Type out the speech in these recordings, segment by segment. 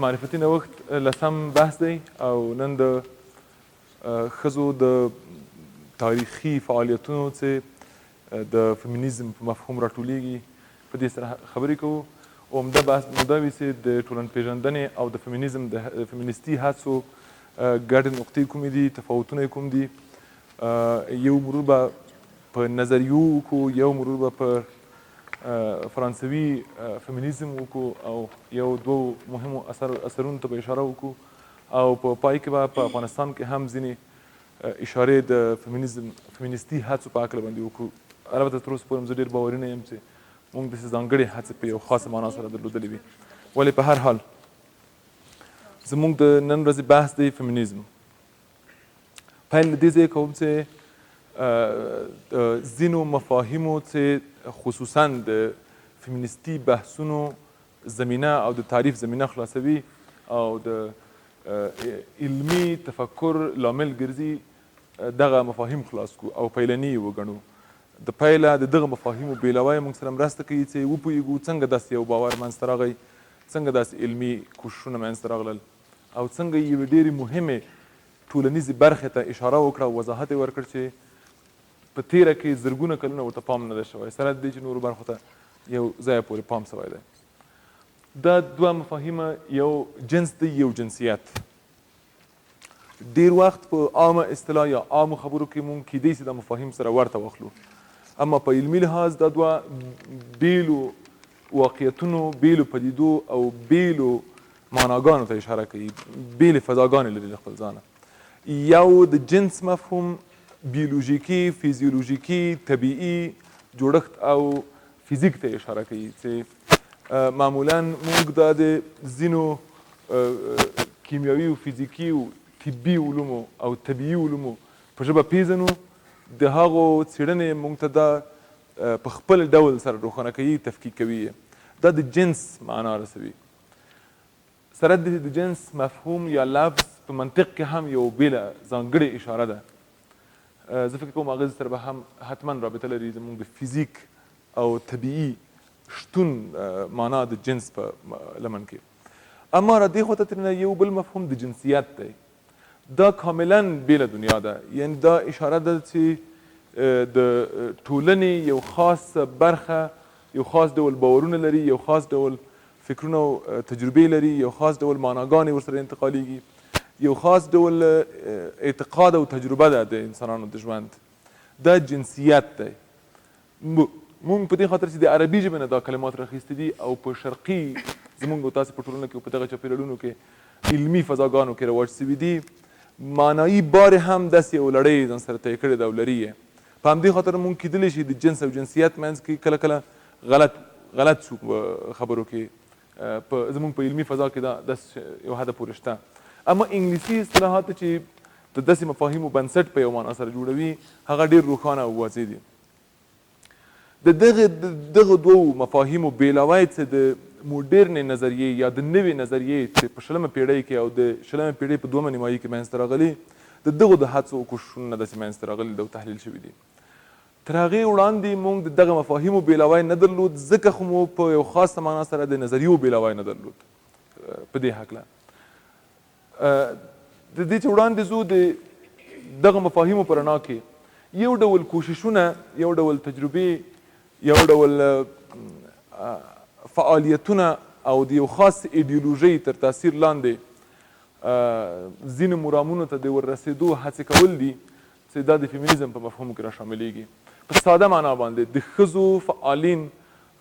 معرفتي نوښت 10 بحث دی او نن د ښځو د تاریخي فعالیتونو چې د فیمینیزم په مفهوم راټولیږي په دې سره خبرې کوو. عمده بحث مو دا وي چې د ټولنپېژندنې او د فیمینیزم د فیمینیستي هڅو ګډې نقطې کومې دي، تفاوتونه یې کوم دي. یو مرور به په نظریو وکړو، یو مرور به په فرانسوي فیمینیزم وکړو او یو دوو مهمو اثرونو ته به اشاره وکړو او په پای کې به په افغانستان کې هم ځینې اشارې د فیمینیستي هڅو په هکله باندې وکړو. البته تر اوسه پورې هم زه ډېر باوري نه یم چې موږ داسې ځانګړې هڅې په یو خاصه معنا سره درلودلې وي. ولې په هر حال زموږ د نن ورځې بحث دی فیمینیزم. پیل له دې ځایه کوم چې ځینو مفاهیمو چې خصوصا د فیمینیستي بحثونو زمینه او د تعریف زمینه خلاصوي او د علمي تفکر لامل ګرځي، دغه مفاهیم خلاص کړو او پیلني یې وګڼو. د پیله د دغه مفاهیمو بیلوی موږ سره مرسته کوي چې وپوهېږو څنګه داسې یو باور منځته راغی، څنګه داسې علمي کوششونه منځته راغلل او څنګه یوې ډېرې مهمې ټولنیزې برخې ته اشاره وکړه او وضاحت یې ورکړ چې په تیره کې زرګونه کلونه ورته پام نه دی شوی، سره د دې چې نورو برخو ته یو ځایه پورې پام شوی دی. دا دوه مفاهیمه، یو جنس دی، یو جنسیت. ډېر وخت په عامه اصطلاح یا عامو خبرو کې مونږ کیدای شي دا مفاهیم سره ورته واخلو، اما په علمي لحاظ دا دوه بیلو واقعیتونو، بیلو پدیدو او بیلو معناګانو ته اشاره کوي، بیلې فضاګانې لري له خپل ځانه. یو د جنس مفهوم بیولوژیکي، فیزیولوژیکي، طبیعي جوړښت او فیزیک ته اشاره کوي چې معمولا موږ دا د ځینو کیمیاوي او فیزیکي او طبي علومو او طبیعي علومو په ژبه پیژنو، د هغو څېړنې موږ ته دا په خپل ډول سره روښانه کوي، تفکیک کوي. دا د جنس معنا رسوي. سره د جنس مفهوم یا لفظ په منطق کې هم یو بیله ځانګړې اشاره ده. زه فکر کوم هغه سره به هم حتما رابطه لري زموږ د فیزیک او طبیعي شتون معنا د جنس په لمن کې. اما را دې خوا ته ترېنه یو بل مفهوم د جنسیت دی. دا کاملا بیله دنیا ده، یعنی دا اشاره ده چې د ټولنې یو خاص برخه یو خاص ډول باورونه لري، یو خاص ډول فکرونه او تجربې لري، یو خاص ډول معناګانې ورسره انتقالیږي، یو خاص ډول اعتقاد او تجربه ده د انسانانو د ژوند. دا جنسیت دی. موږ په دې خاطر چې د عربي ژبې نه دا کلمات راخیستي دي او په شرقي زموږ او تاسې په ټولنه کې په دغه چاپېریالونو کې علمي فضاګانو کې رواج شوي دي، معنایي بار هم داسې یو لړۍ ځان سره طی کړې ده او لري یې. په همدې خاطر موږ کیدلی شي د جنس او جنسیت منځ کې کله کله غلط شو خبرو کې، زموږ په علمي فضا کې دا داسې یو حده پورې شته. اما انګلیسي اصطلاحات چې د داسې مفاهیمو بنسټ په یو معنا سره جوړوي هغه ډېر روښانه او واضح دي. د دغه دوو مفاهیمو بیلاوی چې د موډرنې نظریې یا د نوې نظریې چې په 20مه پیړۍ کې او د 20مه پیړۍ په 2مه نیمایي کې منځته راغلي، د دغو د هڅو او کوششونو نه داسې منځته راغلي دي او تحلیل شوي دي. تر هغې وړاندې موږ د دغه مفاهیمو بیلاوی نه درلود، ځکه خو مو په یو خاصه معنا سره د نظریو بیلاوی نه درلود په دې هکله. د دې چې وړاندې ځو د دغه مفاهیمو په رڼا کې یو ډول کوششونه، یو ډول تجربې، یو ډول فعالیتونه او د یو خاص ایډیولوژۍ تر تاثیر لاندې ځینو مرامونو ته د وررسېدو هڅې کول دي چې دا د فیمینیزم په مفهوم کې راشاملېږي. په ساده معنا باندې د ښځو فعالین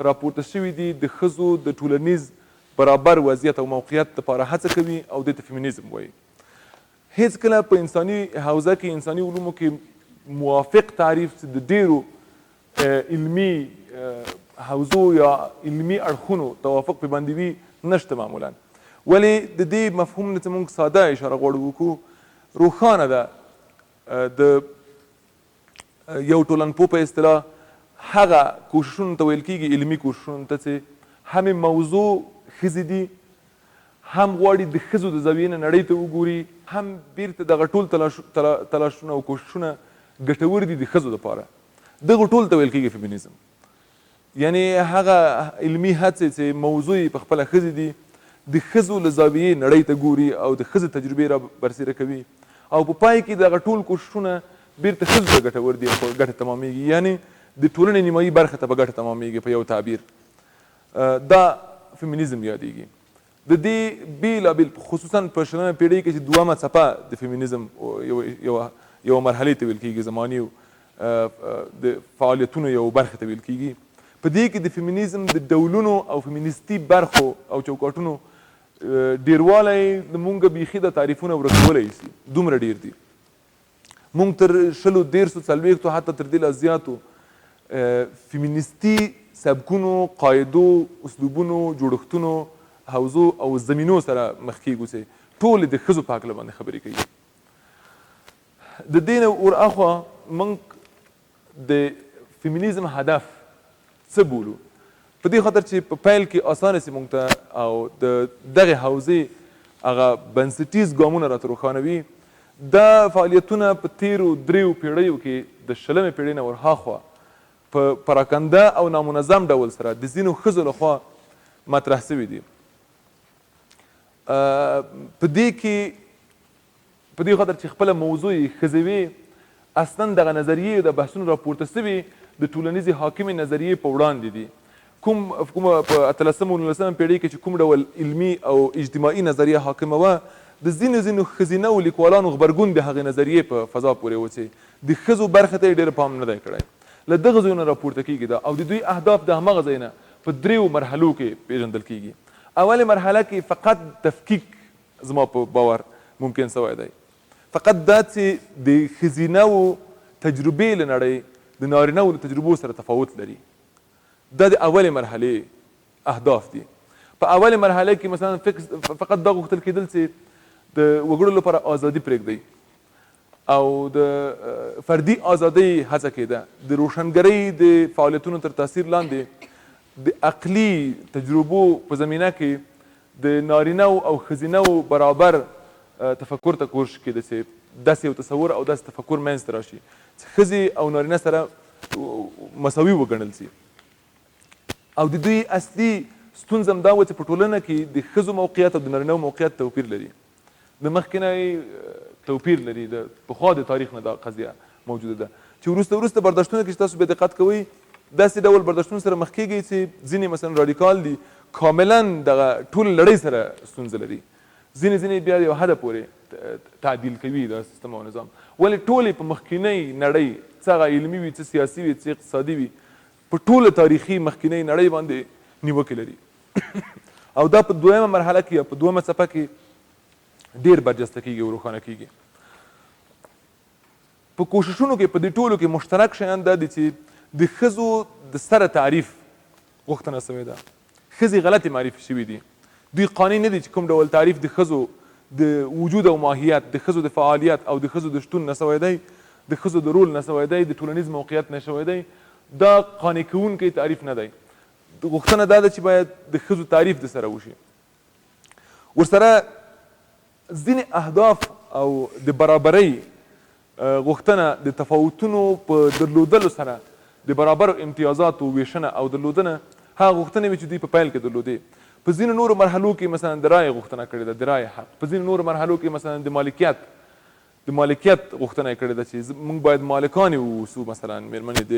راپورته شوي دي، د ښځو د ټولنیز برابر وضعیت او موقعیت لپاره هڅه کوي او دې ته فیمینیزم وایي. هیڅ کله په انساني حوزه کې، انساني علومو کې موافق تعریف د ډېرو علمي حوزو یا علمي اړخونو توافق پې باندې وي نشته معمولا. ولې د دې مفهوم نه چې موږ ساده اشاره غواړو وکړو، روښانه ده د یو ټولنپوه په اصطلاح هغه کوششونو ته ویل کېږي، علمي کوششونو ته چې هم موضوع ښځې دي، هم غواړي د ښځو د زاویې نه نړۍ ته وګوري، هم بیرته دغه ټول تلاشونه او کوششونه ګټور دي د ښځو دپاره. دغه ټول ته ویل کېږي فیمینیزم. یعنی هغه علمي هڅې چې موضوع یې په خپله ښځې دي، د ښځو له زاویې نړۍ ته ګوري او د ښځې تجربې را برسېره کوي او په پای کې دغه ټول کوښښونه بیرته ښځو ته ګټور دي او ګټه تمامېږي، یعنې د ټولنې نیمایي برخه ته به ګټه تمامېږي په یو تعبیر. دا فیمینیزم یادېږي. د دې بېلابېل خصوصا په 20مه پېړۍ کې چې دومه څپه د فیمینیزم یوه مرحلې ته ویل کېږي، زماني د فعالیتونو یو برخې ته ویل کېږي. په دې کې د فیمینیزم د ډولونو او فیمینیستي برخو او چوکاټونو ډیروالی موږ بیخي د تعریفونه ورکولی شي، دومره ډیر دي. موږ تر 100-150 حتی تر دې لا زیاتو فیمینیستي سبکونو، قاعدو، اسلوبونو، جوړښتونو، حوزو او زمینو سره مخ کېږو چې ټولې د ښځو په هکله باندې خبرې کوي. د دې نه ورهاخوا موږ د فیمینیزم هدف څه بولو؟ په دې خاطر چې په پیل کې اسانه سي موږ ته او د دغې حوزې هغه بنسټیز ګامونه راته روښانوي. دا فعالیتونه په تیرو 3 پیړیو کې د 20مې پیړۍ نه ورهاخوا په پراکنده او نامنظم ډول سره د ځینو ښځو لخوا مطرح سوي دي. په دې کې په دې خاطر چې خپله موضوع یې ښځې وي، اصلا دغه نظریې د بحثونو راپورته سوي د ټولنیزې حاکمې نظریې په وړاندې دي. کومه په 18مه او 19مه پیړۍ کې چې کوم ډول علمي او اجتماعي نظریه حاکمه وه، د ځینو ښځینه او لیکوالانو غبرګون د هغې نظریې په فضا پورې و چې د ښځو برخې ته یې ډېر پام نه دی کړی. له دغه ځایونو راپورته کېږي دا او د دوی اهداف د همغه ځای نه په 3 مرحلو کې پیژندل کېږي. اولې مرحله کې فقط تفکیک زما په باور ممکن سوی دی، فقط دا چې د ښځینهو تجربې له نړۍ د نارینهو له تجربو سره تفاوت لري. دا د اولې مرحلې اهداف دي. په اولې مرحله کې مثلا فقط دا غوښتل کېدل چې د وګړو لپاره ازادي پرېږدئ او د فردي ازادۍ هڅه کېده. د روشنګرۍ د فعالیتونو تر تاثیر لاندې د عقلي تجربو په زمینه کې د نارینهو او ښځینهو برابر تفکر ته کوشش کېده چې داسې یو تصور او داسې تفکر منځته راشي چې ښځې او نارینه سره مساوي وګڼل شي. او د دوی اصلي ستونزه هم دا وه چې په ټولنه کې د ښځو موقعیت او د نارینهو موقعیت توپیر لري، د مخکینی توپیر لري، د پخوا د تاریخ نه دا قضیه موجوده ده چې وروسته برداشتونه کې چې تاسو بې دقت کوئ داسې ډول برداشتونو سره مخ کېږئ چې ځینې مثلا راډیکال دي، کاملا دغه ټول لړۍ سره ستونزه لري، ځینې بیا یو حده پورې تعدیل کوي دا سیستم او نظام. ولې ټولې په مخکینۍ نړۍ څه هغه علمي وي، څه سیاسي وي، څه اقتصادي وي، په ټوله تاریخي مخکینۍ نړۍ باندې نیوکې لري. او دا په 2مه مرحله کې یا په 2مه څپه کې ډېر برجسته کېږي او روښانه کېږي. په کوششونو کې په دې ټولو کې مشترک شیان دا دي چې د ښځو د سره تعریف غوښتنه سوې ده. ښځې غلطې معرفي شوي دي. دوی قانع نه دي چې کوم ډول تعریف د ښځو د وجود او ماهیت، د ښځو د فعالیت او د ښځو د شتون نه سوی دی، د ښځو د رول نه سوی دی، د ټولنیز موقعیت نه شوی دی. دا قانع کوونکی تعریف نه دی. غوښتنه دا ده چې باید د ښځو تعریف د سره وشي. ورسره ځینې اهداف او د برابرۍ غوښتنه د تفاوتونو په درلودلو سره د برابرو امتیازاتو ویشنه او درلودنه هغه غوښتنې وې چې دوی په پیل کې درلودې. په ځینو نورو مرحلو کې مثلا د رایې غوښتنه کړې ده، د رایې حق. په ځینو نورو مرحلو کې مثلا د مالکیت غوښتنه یې کړې ده چې موږ باید مالکان واوسو. مثلا مېرمنې د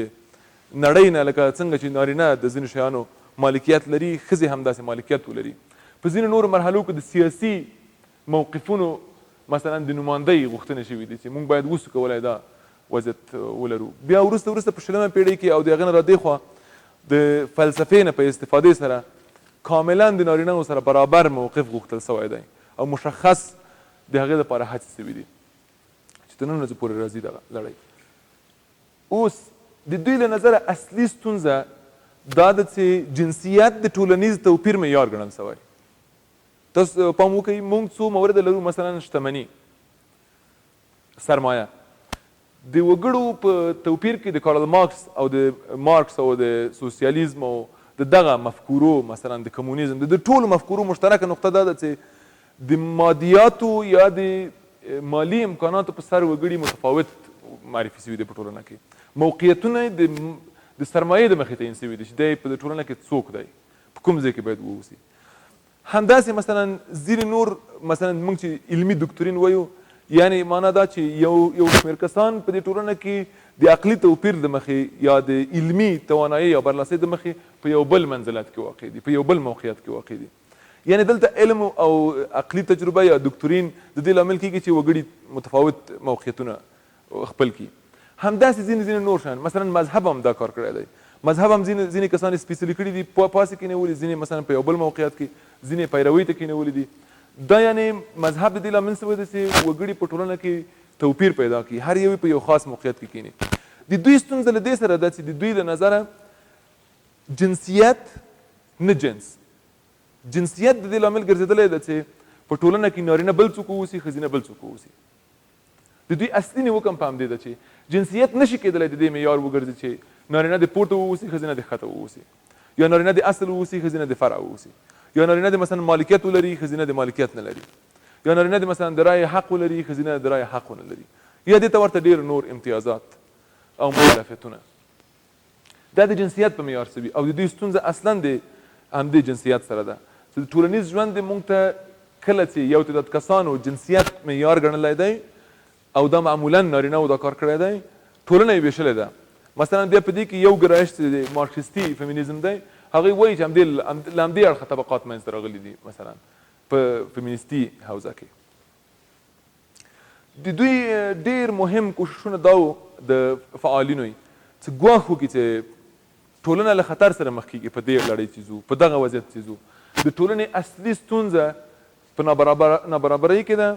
نړۍ نه لکه څنګه چې نارینه د ځینو شیانو مالکیت لري، ښځې هم داسې مالکیت ولري. په ځینو نورو مرحلو کې د سیاسي موقفونو مثلا د نمایندۍ غوښتنې شوي دي چې موږ باید وسو کولی دا وضعیت ولرو. بیا وروسته په 20مه پیړۍ کې او د هغې نه را دېخوا د فلسفې نه په استفادې سره کاملا د نارینهو سره برابر موقف غوښتل سوی دی او مشخص د هغې دپاره هڅې سوي دي چې تر نن ورځې پورې راځي دغه لړۍ. اوس د دوی له نظره اصلي ستونزه دا ده چې جنسیت د ټولنیز توپیر معیار ګڼل سوی. تاسو پام وکړئ، موږ څو مورده لرو، مثلا شتمني، سرمایه. د وګړو په توپیر کې د کارل مارکس او د مارکس او د سوسیالیزم او دغه مفکورو مثلا د کمونیزم د ټولو مفکورو مشترکه نقطه دا ده چې د مادیاتو یا د مالی امکاناتو په سر وګړي متفاوت معرفي سوي دي په ټولنه کې. موقعیتونه د سرمایې د مخې تعین سوي دي چې دی په ټولنه کې څوک دی، په کوم ځای کې باید واوسي. همداسې مثلا ځینې نور مثلا موږ چې علمي دکتورین وایو یعنی معنا دا چې یو شمېر کسان په دې ټولنه کې د عقلي توپیر د مخې یا د علمي توانایي یا برلاسۍ د مخې په یو بل منزلت کې واقع دي، په یو بل موقعیت کې واقع دي. یعنی دلته علم او عقلي تجربه یا دکتورین د دې لامل کېږي چې وګړي متفاوت موقعیتونه خپل کړي. همداسې ځینې نور شیان مثلا مذهب هم دا کار کړی دی. مذهب هم ځینې کسان سپېڅلي کړي دي، پاسې کېنولي، ځینې مثلا په یو بل موقعیت کې ځینې پیروۍ ته کېنولي دي. دا یعنی مذهب د دې لامل شوی دی چې وګړي په ټولنه کې توپیر پیدا کړي، هر یو په یو خاص موقعیت کې کېني. د دوی ستونزه له دې سره ده چې د دوی له نظره جنسیت نه جنسیت د دې لامل ګرځېدلی ده چې په ټولنه کې نارینه بل څوک واوسي، ښځینه بل څوک واوسي. د دوی اصلي نیوکه هم په همدې ده چې جنسیت نشي کېدلی د دې معیار وګرځي چې نارینه د پورته واوسي، ښځینه د ښکته واوسي، یا نارینه د اصل واوسي، ښځینه د فرع واوسي، یا نارینه د مثلا مالکیت ولري، ښځینه د مالکیت نه لري، یا نارینه د مثلا د رایې حق ولري، ښځینه د رایې حق ونه لري، یا دې ته ورته ډېر نور امتیازات او مختلفتونه. دا د جنسیت په معیار سوي او د دوی ستونزه اصلا د همدې جنسیت سره ده چې د ټولنیز ژوند موږ ته کله چې یو تعداد کسانو جنسیت معیار ګڼلی دی او دا معمولا نارینه دا کار کړی دی، ټولنه یې ویشلې ده. مثلا بیا په دې کې یو ګرایش چې د مارکسیستي فیمینیزم دی، هغوی وایي چې له همدې اړخه طبقات منځته راغلي دي. مثلا په فیمینیستي حوزه کې د دوی ډېر مهم کوششونه دا و د فعالینو چې ګواښ وکړي چې ټولنه له خطر سره مخ کېږي، په دې لړۍ چې ځو، په دغه وضعیت چې ځو. د ټولنې اصلي ستونزه په نابرابرۍ کې ده،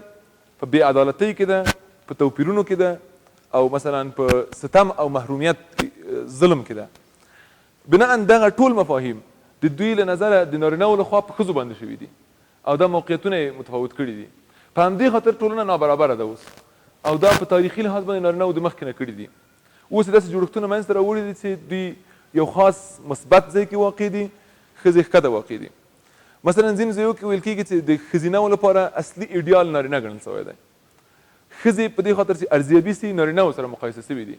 په بې عدالتۍ کې ده، په توپیرونو کې ده، او مثلا په ستم او محرومیت ظلم کې ده. بناء دغه ټول مفاهیم د دوی له نظره د نارینهو لخوا په ښځو باندې شوي دي او دا موقعیتونه یې متفاوت کړي دي. په همدې خاطر ټولنه نابرابره ده اوس، او دا په تاریخي لحاظ باندې نارینهو د مخکې نه کړي دي. اوس یې داسې جوړښتونه منځته راوړي دي چې دوی یو خاص مثبت ځای کې واقع دي، ښځې ښکته واقع دي. مثلا ځینې ځایو کې ویل کېږي چې د ښځینهو لپاره اصلي ایډیال نارینه ګڼل شوی دی. ښځې په دې خاطر چې ارزیابي سي نارینهو سره مقایسه سوي دي،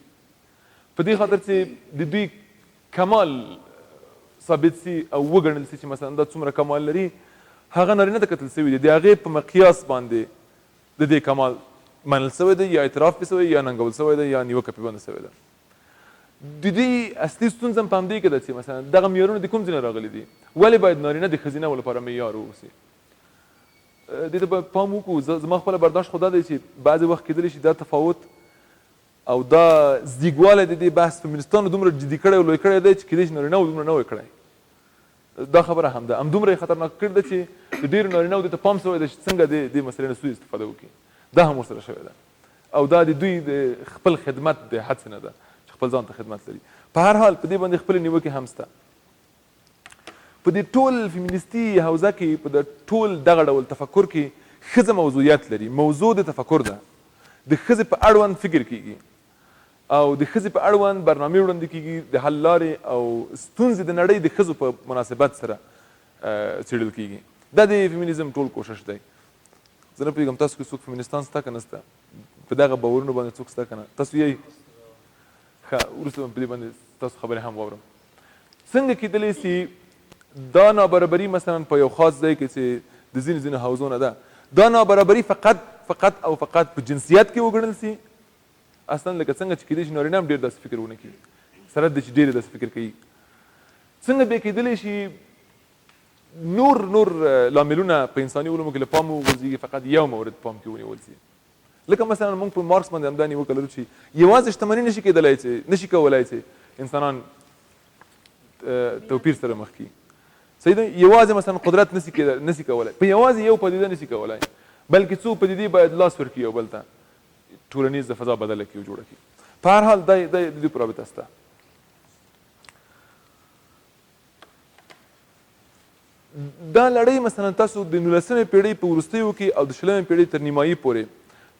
په دې خاطر چې د دوی کمال ثابت سي او وګڼل سي چې مثلا دا څومره کمال لري، هغه نارینه ته کتل سوي دي، د هغې په مقیاس باندې د دې کمال منل سوی دی، یا اعتراف پې سوی، یا ننګول سوی دی، یا نیوکه پې باندې سوی ده. د دوی اصلي ستونزه هم په همدې کې ده چې مثلا دغه معیارونه د کوم ځای نه راغلي دي، ولې باید نارینه د ښځینهو لپاره معیار واوسي. دې ته باید پام وکړو. زما خپله برداشت خو دا دی چې بعضې وخت کېدلی شي دا تفاوت او دا زیږوالی د دې بحث فیمینیستانو دومره جدي کړی او لوی کړی دی چې کېدای شي نارینهو دومره نه وی کړی. دا خبره هم ده، همدومره یې خطرناک کړې ده چې د ډېرو نارینهو دې ته پام شوی ده چې څنګه دې مسلې نه سوء استفاده وکړي. دا هم ورسره شوی ده او دا د دوی د خپل خدمت د هڅې نه ده چې خپل ځان ته خدمت لري. په هر حال په دې باندې خپلې نیوکې هم شته. په دې ټول فیمینیستي حوزه کې، په د ټول دغه ډول تفکر کې ښځه موضوعیت لري. موضوع د تفکر ده، د ښځې په اړوند فکر کېږي او د ښځې په اړوند برنامې وړاندې کېږي، د حل لارې او ستونزې د نړۍ د ښځو په مناسبت سره څېړل کېږي. دا د فیمینیزم ټول کوشش دی. زه نه پوهېږم تاسو کې څوک فیمینیستان شته که نه شته، په دغه باورونو باندې څوک شته که نه؟ تاسو یې ښه، وروسته به په دې باندې تاسو خبرې هم واورم. څنګه کېدلی سي دا نابرابري مثلا په یو خاص ځای کې چې د ځینې حوزو نه ده، دا نابرابري فقط او فقط په جنسیت کې وګڼل سي؟ اصلا لکه څنګه چې کېدای شي نارینه هم ډېر داسې فکر ونه کړي، سره د چې ډېرې داسې فکر کوي. څنګه بیا کېدلی شي نور لاملونه په انساني علومو کې له پام وغورځېږي، فقط یو مورد پام کې ونیول سي؟ لکه مثلا موږ په مارکس باندې همدا نیوکه لرو چې یوازې شتمني نشي کولی چې انسانان توپیر سره مخ کړي. صحیح ده؟ یوازې مثلا قدرت نشي کولی، په یوازې یو پدیده نشي کولی، بلکې څو پدیدې باید لاس ورکړي یو بل ته، ټولنیز فضا بدله کړي او جوړه کړي. په هر حال د دې په رابطه شته. دا لړۍ مثلا تاسو د 19مې پېړۍ په وروستیو کې او د 20مې پېړۍ تر نیمایي پورې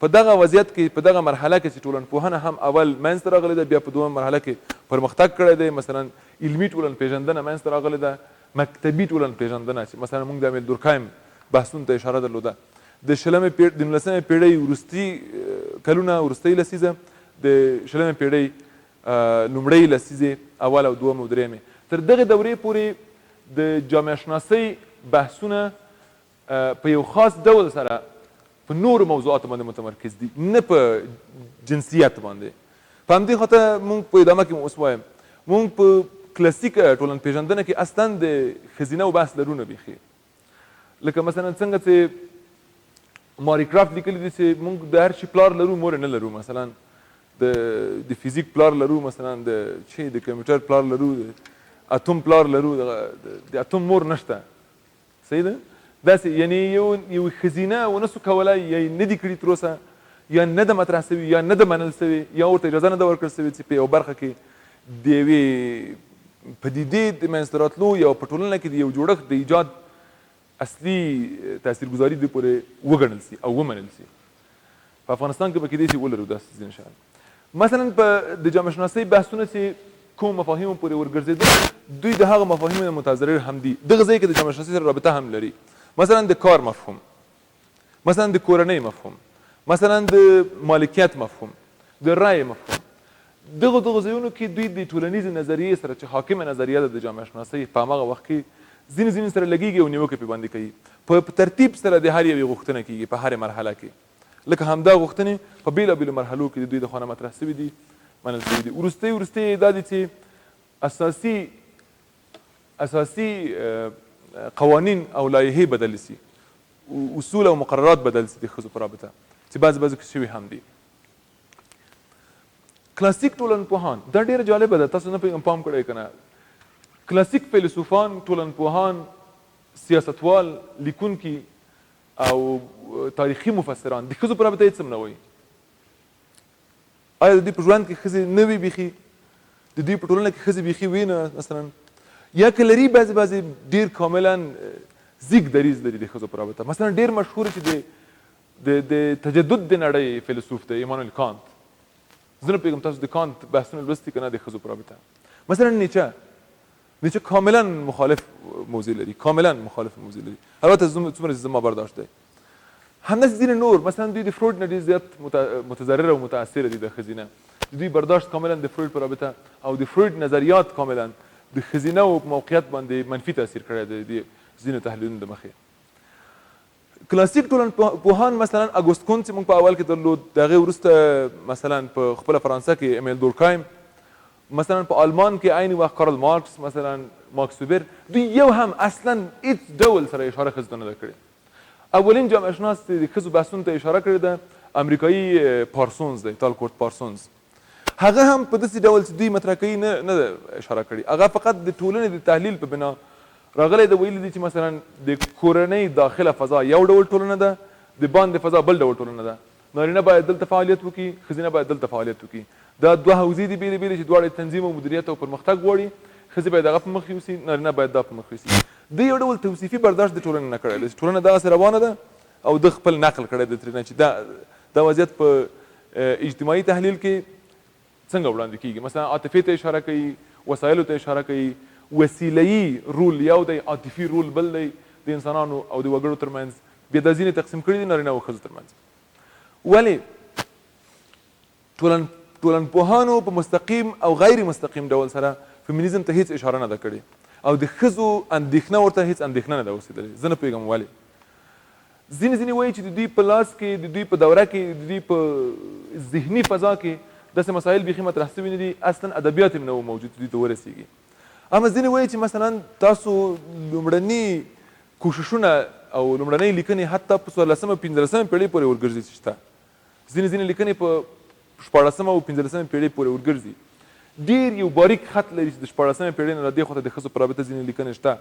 په دغه وضعیت کې، په دغه مرحله کې چې ټولنپوهنه هم اول منځته راغلې ده، بیا په دویمه مرحله کې پرمختګ کړی دی. مثلا علمي ټولنپېژندنه منځته راغلې ده، مکتبي ټولنپېژندنه چې مثلا موږ د امیل دورکهایم بحثونو ته اشاره درلوده. د 19مې پېړۍ وروستي کلونه، وروستۍ لسیزه، د 20مې پېړۍ لومړۍ لسیزې، اول او دویم او درېیمې، تر دغې دورې پورې د جامعه شناسۍ بحثونه په یو خاص ډول سره په نورو موضوعاتو باندې متمرکز دي، نه په جنسیت باندې. په همدې خاطر موږ په ادامه کې اوس وایم موږ په کلاسیکه ټولنپېژندنه کې اصلا د ښځینهو بحث لرو نه بیخي. لکه مثلا څنګه چې ماري کرافت لیکلي دي چې موږ د هر شي پلار لرو مور نه لرو. مثلا د فیزیک پلار لرو، مثلا د کمپیوټر پلار لرو، د اتوم پلار لرو، د اتوم مور نشته. صحیح ده؟ داسې یعنی یو ښځینه ونسو کولی یا یې نه دي کړي تر اوسه، یا نه ده مطرح سوي، یا نه ده منل سوي، یا ورته اجازه نه ده ورکړل سوې چې په یو برخه کې د یوې پدیدې د منځته راتلو یا په ټولنه کې د یو جوړښت د ایجاد اصلي تاثیرګذاري دې پورې وګڼل سي او ومنل سي. په افغانستان کې به کېدای شي ولرو داسې ځینې شیان. مثلا په د جامعه شناسۍ بحثونه چې کوم مفاهیمو پورې ورګرځېدل، دوی د هغه مفاهیمو نه متضرر هم دي. دغه ځای کې د جامعه شناسۍ سره رابطه هم لري. مثلا د کار مفهوم، مثلا د کورنۍ مفهوم، مثلا د مالکیت مفهوم، د رای مفهوم. دغه ځایونو کې دوی د ټولنیزې نظریې سره چې حاکمه نظریه ده د جامعه شناسۍ په هماغه وخت کې ځینې سره لګېږي او نیوکې پرې باندې کوي. په ترتیب سره د هر یوې غوښتنه کېږي په هرې مرحله کې. لکه همدا غوښتنې په بېلابېلو مرحلو کې د دوی د خوا نه مطرح سوي دي، منل سوي دي. وروستۍ دا دي چې اساسي قوانین او لایحې بدل سي، اصول او مقررات بدل سي د ښځو په رابطه، چې بعضې کې شوي هم دي. کلاسیک ټولنپوهان، دا ډېره جالبه ده، تاسو نه پام کړی که نه. کلاسیک فیلسوفان، ټولنپوهان، سیاستوال، لیکونکي او تاریخي مفسران د ښځو په رابطه هېڅ هم نه وایي. آیا د دوی په ژوند کې ښځې نه وي بیخي؟ د دوی په ټولنه کې ښځې بیخي وي نه مثلا؟ یا که لري بعضې ډېر کاملا زیږ دریځ لري د ښځو په رابطه. مثلا ډېر مشهور چې د تجدد د نړۍ فیلسوف دی ایمانویل کانت. زه نه پوهېږم تاسو د کانت بحثونه لوستي که نه د ښځو په رابطه. مثلا نیچه کاملا مخالف موضوع لري، کاملا مخالف موضوع لري. البته څومره چې زما برداشت دی. همداسې ځینې نور، مثلا دوی د فروید نه ډېر زیات متضرره او متاثره دي د ښځینه. د دوی برداشت کاملا د فروید په رابطه او د فروید نظریات کاملا د ښځینهو په موقعیت باندې منفي تاثیر کړی دی د ځینو تحلیلونو د مخې. کلاسیک ټولنپوهان مثلا اګوست کونت چې موږ په اول کې درلود، د هغې وروسته مثلا په خپله فرانسه کې امیل دورکایم، مثلا په آلمان کې عین وخت کارل مارکس، مثلا ماکس ویبر، دوی یو هم اصلا هیڅ ډول سره اشاره ښځو ته نه ده کړې. اولین جامعه شناس چې د ښځو بحثونو ته اشاره کړې ده امریکایي پارسونز دی، تالکورت پارسونز. هغه هم په داسې ډول چې دوی مطرح کوي نه ده اشاره کړې. هغه فقط د ټولنې د تحلیل په بنا راغلی ده، ویلي دي چې مثلا د کورنۍ داخله فضا یو ډول ټولنه ده، د باندې فضا بل ډول ټولنه ده. نارینه باید دلته فعالیت وکړي، ښځینه باید دلته فعالیت وکړي. دا دوه حوزې دي بېلې بېلې چې دواړه تنظیم او مدیریت او پرمختګ غواړي. ښځې باید هغه په مخ یوسي، نارینه باید دا په مخ یوسي. د یو ډول توصیفي برداشت د ټولنې نه کړی دی چې ټولنه دغسې روانه ده او د خپل نقل کړی دی ترېنه چې دا وضعیت په اجتماعي تحلیل کې څنګه وړاندې کېږي. مثلا عاطفې ته اشاره کوي، وسایلو ته اشاره کوي. وسیلهیي رول یو دی، عاطفي رول بل دی د انسانانو او د وګړو ترمنځ. بیا دا ځینې تقسیم کړي دي نارینه او ښځو ترمنځ. ولې ټولنپوهانو په مستقیم او غیر مستقیم ډول سره فیمینیزم ته هیڅ اشاره نه ده کړې او د ښځو اندېښنه ورته هیڅ اندېښنه نه ده اوسېدلې. زه نه پوهېږم ولې. ځینې وایي چې د دوی په لاس کې، د دوی په دوره کې، د دوی په ذهني فضا کې داسې مسایل بیخي مطرح سوي نه دي، اصلا ادبیات هم نه و موجود دوی ته ورسېږي. اما ځینې وایي چې مثلا تاسو لومړني کوششونه او لومړنۍ لیکنې حتی په 14مه 15مه پېړۍ پورې ورګرځي چې شته. ځینې لیکنې په 14مه او 15مه پېړۍ پورې ورګرځي. ډېر یو باریک خط لري چې د 14مه پېړۍ نه را دې خوا ته د ښځو په رابطه ځینې لیکنې شته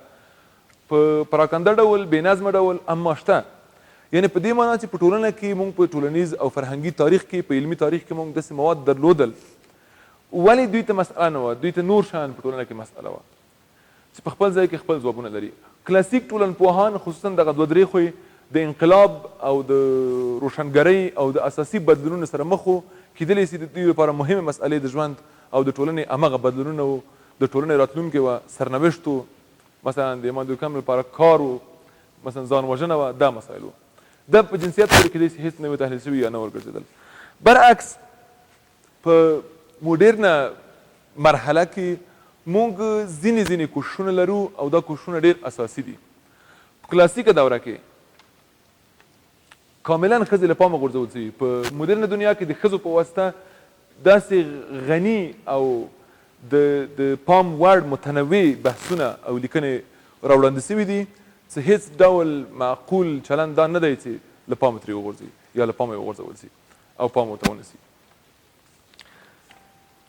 په پراکنده ډول، بې نظمه ډول، اما شته. یعنې په دې معنا چې په ټولنه کې موږ په ټولنیز او فرهنګي تاریخ کې، په علمي تاریخ کې موږ داسې مواد درلودل. ولې دوی ته مسئله نه وه، دوی ته نور شیان په ټولنه کې مسئله وه چې په خپل ځای کې خپل ځوابونه لري. کلاسیک ټولنپوهان خصوصا دغه دوه درې خوی د انقلاب او د روشنګرۍ او د اساسي بدلونونو سره مخ وو. کېدلی سي د دوی لپاره مهمې مسئلې د ژوند او د ټولنې همغه بدلونونه وو، د ټولنې راتلونکې وه، سرنوشت وو، مثلا د ایمان دورکهایم لپاره کار وو، مثلا ځان وژنه وه، دا مسایل وو. دا په جنسیت پورې کېدای سي هېڅ نه وي تحلیل شوي یا نه ورګرځېدل. برعکس په موډرنه مرحله کې موږ ځینې کوششونه لرو او دا کوششونه ډېر اساسي دي. په کلاسیکه دوره کې کاملا ښځې له پامه غورځول شوي. په مدرنه دنیا کې د ښځو په واسطه داسې غني او د پام وړ متنوع بحثونه او لیکنې راوړاندې شوي دي چې هیڅ ډول معقول چلند دا نه دی چې له پامه ترې وغورځوي یا له پامه یې وغورځول شي او پام ورته ونیسي.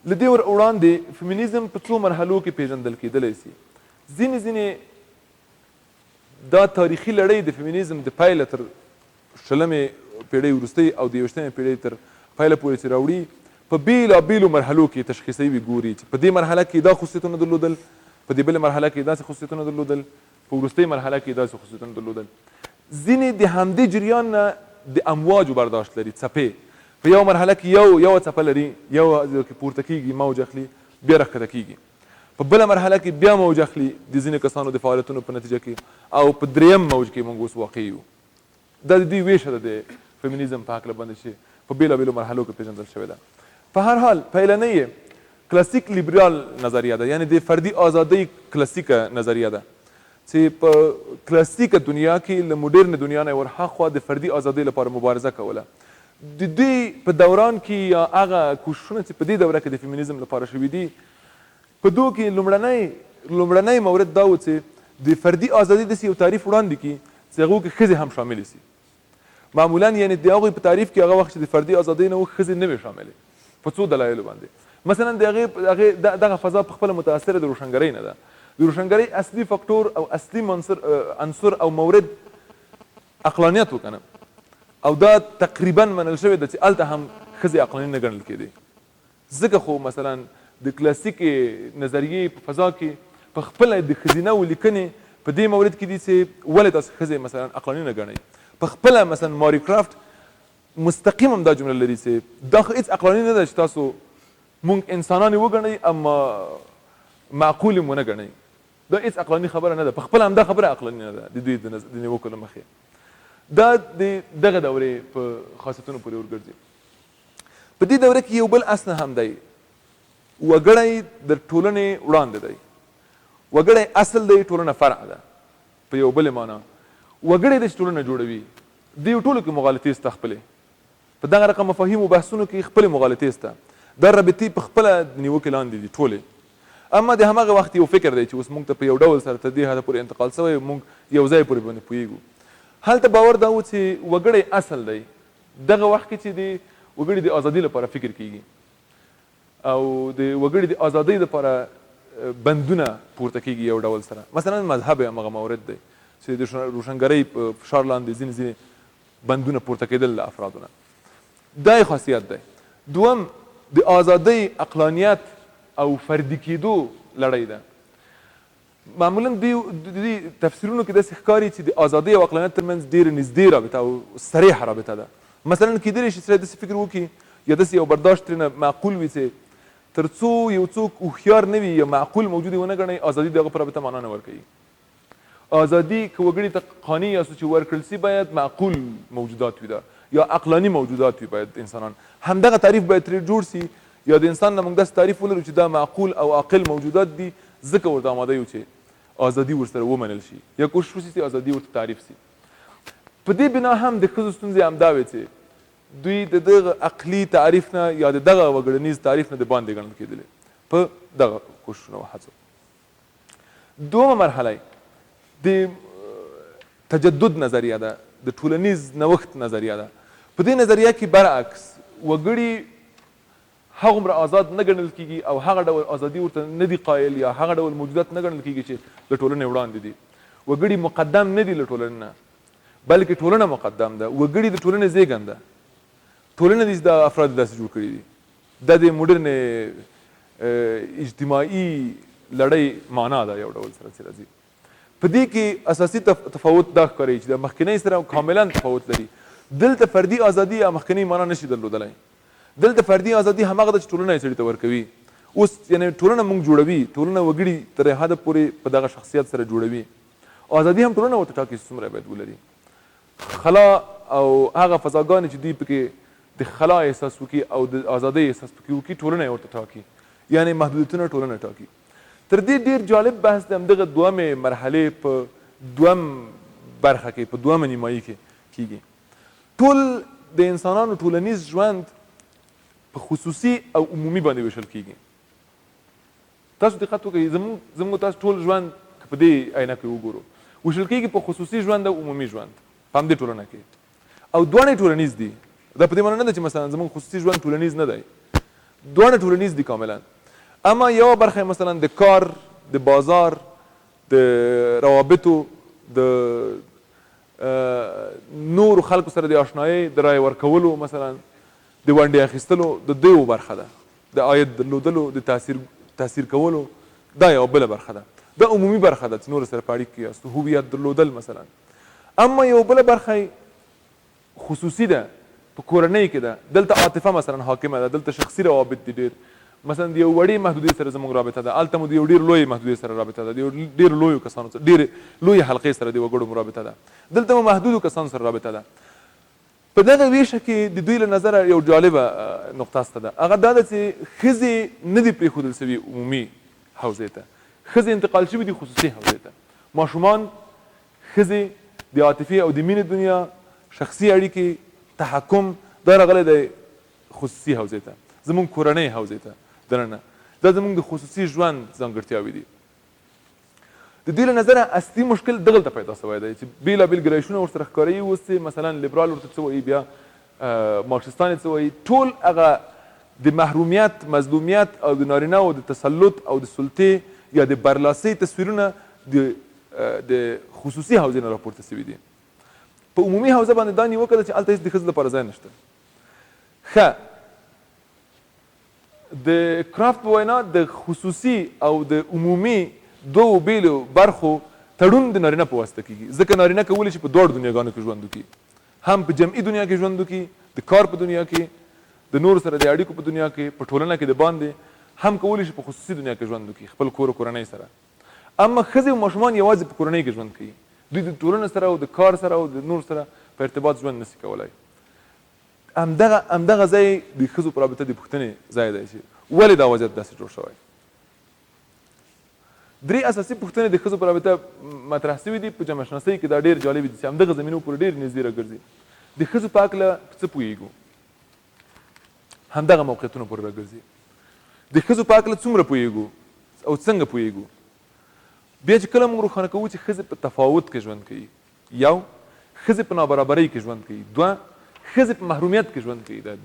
له دې ور وړاندې فیمینیزم په څو مرحلو کې پیژندل کېدلی شي. ځینې دا تاریخي لړۍ د فیمینیزم د پیله تر شلمې پیړۍ وروستۍ او د 21مې پیړۍ تر پیله پورې چې راوړي په بېلابېلو مرحلو کې تشخیصوي ګوري چې په دې مرحله کې دا خصوصیتونه درلودل، په دې بلې مرحله کې داسې خصوصیتونه درلودل، په وروستۍ مرحله کې داسې خصوصیتونه درلودل. ځینې د همدې جریان نه د امواجو برداشت لري، څپې په یو مرحله کې یو څپه لري، یو کې پورته کېږي موج اخلي بیا راښکته کېږي، په بله مرحله کې بیا موج اخلي د ځینې کسانو د فعالیتونو په نتیجه کې، او په دریم موج کې موږ اوس واقع یو. دا د دوی ویشه ده د فیمینیزم په هکله باندې چې په بېلابېلو مرحلو کې پېژندل شوې ده. په هر حال پیلنۍ یې کلاسیک لیبرال نظریه ده، یعنې د فردي ازادۍ کلاسیکه نظریه ده چې په کلاسیکه دنیا کې له موډرن دنیا نه ورهاخوا د فردي ازادۍ لپاره مبارزه کوله. د دوی په دوران کې یا هغه کوششونه چې په دې دوره کې د فیمینیزم لپاره شوي دي، په دو کې لومړنی مورد دا و چې د فردي ازادۍ داسې یو تعریف وړاندې کړي چې هغو کې ښځې هم شاملې سي. معمولا یعنې د هغوی په تعریف کې هغه وخت چې د فردي ازادۍ نه و ښځې نه وې شاملې په څو دلایلو باندې. مثلا د هغې دغه فضا په خپله متاثره د روشنګرۍ نه ده. د روشنګرۍ اصلي فکتور او اصلي عنصر او مورد عقلانیت و کنه، او دا تقریبا منل شوی ده چې هلته هم ښځې عقلاني نه ګڼل کېدې. ځکه خو مثلا د کلاسیکې نظریې په فضا کې په خپله د ښځینهو لیکنې په دې مورد کې دي چې ولې تاسو ښځې مثلا عقلاني نه ګڼئ. په خپله مثلا ماري کرافټ مستقیم هم دا جمله لري چې دا خو هېڅ عقلاني نه ده چې تاسو مونږ انسانان یې وګڼئ اما معقول یې ونه ګڼئ. دا هېڅ عقلاني خبره نه ده، په خپله هم دا خبره عقلاني نه ده د دوی د نیوکو له مخې. دا د دغه دورې په خاصیتونو پورې ورګرځي. په دې دوره کې یو بل اصل هم دی، وګړی د ټولنې وړاندې دی. وګړی اصل دی، ټولنه فرع ده په یو بلې معنا. وګړی د چې ټولنه جوړوي دوی ټولو کې مغالطې شته، خپلې په دغه رقم مفاهیمو بحثونو کې خپلې مغالطې شته. دا رابطې په خپله د نیوکې لاندې دي ټولې. اما د همغه وخت یو فکر دی چې اوس موږ ته په یو ډول سره تر دې حده پورې انتقال شوی، موږ یو ځای پورې باندې پوهېږو. هلته باور دا و چې وګړی اصل دی. دغه وخت کې چې د وګړي د ازادۍ لپاره فکر کیږي او د وګړي د ازادۍ لپاره بندونه پورته کیږي یو ډول سره. مثلا مذهب همغه مورد دی چې د روشنګرۍ په فشار لاندې ځینې بندونه پورته کېدل له افرادو نه. دا یې خاصیت دی. دوم د ازادۍ عقلانیت او فردي کېدو لړۍ ده. معمولا دوی تفسیرونو کې داسې ښکاري چې د ازادۍ او عقلانیت ترمنځ ډېره نږدې رابطه او صریحه رابطه ده. مثلا کېدلی شي سړی داسې فکر وکړي یا داسې یو برداشت ترېنه معقول وي چې تر څو یو څوک هوښیار نه وي یا معقول موجود یې ونه ګڼئ، ازادي د هغه په رابطه معنا نه ورکوي. ازادي که وګړي ته قانع یاستو چې ورکړل سي باید معقول موجودات وي، یا عقلاني موجودات وي باید انسانان. همدغه تعریف باید ترې جوړ سي، یا د انسان نه موږ داسې تعریف ولرو چې دا معقول او عاقل موجودات دي، ځکه ورته آماده یو چې ازادي ورسره ومنل شي یا کوشش وشي چې ازادي ورته تعریف سي. په دې بنا هم د ښځو ستونزې همدا وې چې دوی د دغه عقلي تعریف نه یا د دغه وګړنیز تعریف نه د باندې ګڼل کېدلې په دغه کوششونو او هڅو. دومه مرحله د تجدد نظریه ده، د ټولنیز نوښت نظریه ده. په دې نظریه کې برعکس وګړي هغومره آزاد نه ګڼل کېږي او هغه ډول ازادي ورته نه دي قایل یا هغه ډول موجودات نه ګڼل کېږي چې له ټولنې وړاندې دي. وګړي مقدم نه دي له ټولنې نه، بلکې ټولنه مقدم ده. وګړي د ټولنې زېږنده، ټولنه دې د افرادو داسې جوړ کړي دي. دا د موډرن اجتماعي لړۍ معنا ده یو ډول سره چې راځي. په دې کې اساسي تفاوت دا ښکاري چې د مخکینۍ سره کاملا تفاوت لري. دلته فردي ازادي یا مخکینۍ معنا نشي درلودلی. دلته فردي ازادي همغه ده چې ټولنه یې سړي ته ورکوي. اوس یعنې ټولنه موږ جوړوي، ټولنه وګړي تر حده پورې په دغه شخصیت سره جوړوي. ازادي هم ټولنه ورته ټاکي چې څومره باید ولري. خلا او هغه فضاګانې چې دوی پکې د خلا احساس وکړي او د ازادۍ احساس پکې وکړي، ټولنه یې ورته ټاکي، یعنې محدودیتونه ټولنه ټاکي. تر دې ډېر جالب بحث د همدغه دومې مرحلې په دوم برخه کې، په دومه نیمایي کې کیږي. ټول د انسانانو ټولنیز ژوند په خصوصي او عمومي باندې ویشل کیږي. تاسو دقت وکړئ، زموږ تاسو ټول ژوند که په دې آینه کې وګورو ویشل کیږي په خصوصي ژوند او عمومي ژوند په همدې ټولنه کې، او دواړه ټولنیز دي. دا په دې معنی نه ده چې مثلا زموږ خصوصي ژوند ټولنیز نه دی، دواړه ټولنیز دي کاملا. اما یو برخه مثلا د کار، د بازار، د روابطو، د نور خلکو سره د آشنایۍ، د رای ورکولو، مثلا د ونډې اخیستلو، د دیو برخه ده، د عاید درلودلو، د تاثیر کولو، دا یو بله برخه ده. دا عمومي برخه ده چې نور سره په اړیکه کې یاست، هویت درلودل مثلا. اما یو بله برخه خصوصي ده، په کورنۍ کې ده، دلته عاطفه مثلا حاکمه ده، دلته شخصي روابط دي ډېر، مثلا د یو وړې محدودې سره زموږ رابطه ده، هلته مو د یو ډېر لوی محدودې سره رابطه ده، د یو ډېر لویو کسانو سره، ډېرې لویې حلقې سره د وګړو مو رابطه ده، دلته مو محدودو کسانو سره رابطه ده. په دغه ویشه کې د دوی له نظره یو جالبه نقطه شته ده، هغه دا ده چې ښځې نه دي پرېښودل سوي عمومي حوزې ته، ښځې انتقال شوي دي خصوصي حوزې ته. ماشومان، ښځې، د عاطفې او د مینې دنیا، شخصي اړیکې، تحکم، دا راغلی دی خصوصي حوزې ته، زموږ کورنۍ حوزې ته دننه. دا زموږ د خصوصي ژوند ځانګړتیاوې دي. د دوی له نظره اصلي مشکل دغلته پیدا سوی دی چې بېلابېل ګرایشونه ورسره ښکاري. اوس چې مثلا لیبرال ورته څه وایي، بیا مارکسیستان یې څه وایي، ټول هغه د محرومیت، مظلومیت او د نارینهو د تسلط او د سلطې یا د برلاسۍ تصویرونه د خصوصي حوزې نه راپورته سوي دي. په عمومي حوزه باندې دا نیوکه ده چې هلته هېڅ د ښځو لپاره ځای نشته. ښه، د کرافت په وینا د خصوصي او د عمومي دوو بیلو برخو تړون د نارینه په واسطه کیږي، ځکه نارینه کولی شي په دواړو دنیاګانو کې ژوند وکړي، هم په جمعي دنیا کې ژوند وکړي، د کار په دنیا کې، د نورو سره د اړیکو په دنیا کې، په ټولنه کې د باندې، هم کولی شي په خصوصي دنیا کې ژوند وکړي خپل کور او کورنۍ سره. اما ښځې او ماشومان یوازې په کورنۍ کې ژوند کوي، دوی د ټولنې سره او د کار سره او د نور سره په ارتباط ژوند نشي کولی. همدغه ځای د ښځو په رابطه د پوښتنې ځای دی چې ولې دا وضعیت داسې جوړ شوی. درې اساسي پوښتنې د ښځو په رابطه مطرح سوي دي په جامعه شناسۍ کې. دا ډېر جالب دي چې همدغه زمینو پورې ډېر نږدې راګرځي. د ښځو په هکله څه پوهېږو، همدغه موقعیتونو پورې راګرځي. د ښځو په هکله څومره پوهېږو او څنګه پوهېږو. بیا چې کله موږ روښانه کوو چې ښځې په تفاوت کې ژوند کوي، یو، ښځې په نابرابرۍ کې ژوند کوي، دوه، ښځې په محرومیت کې ژوند کوي. دا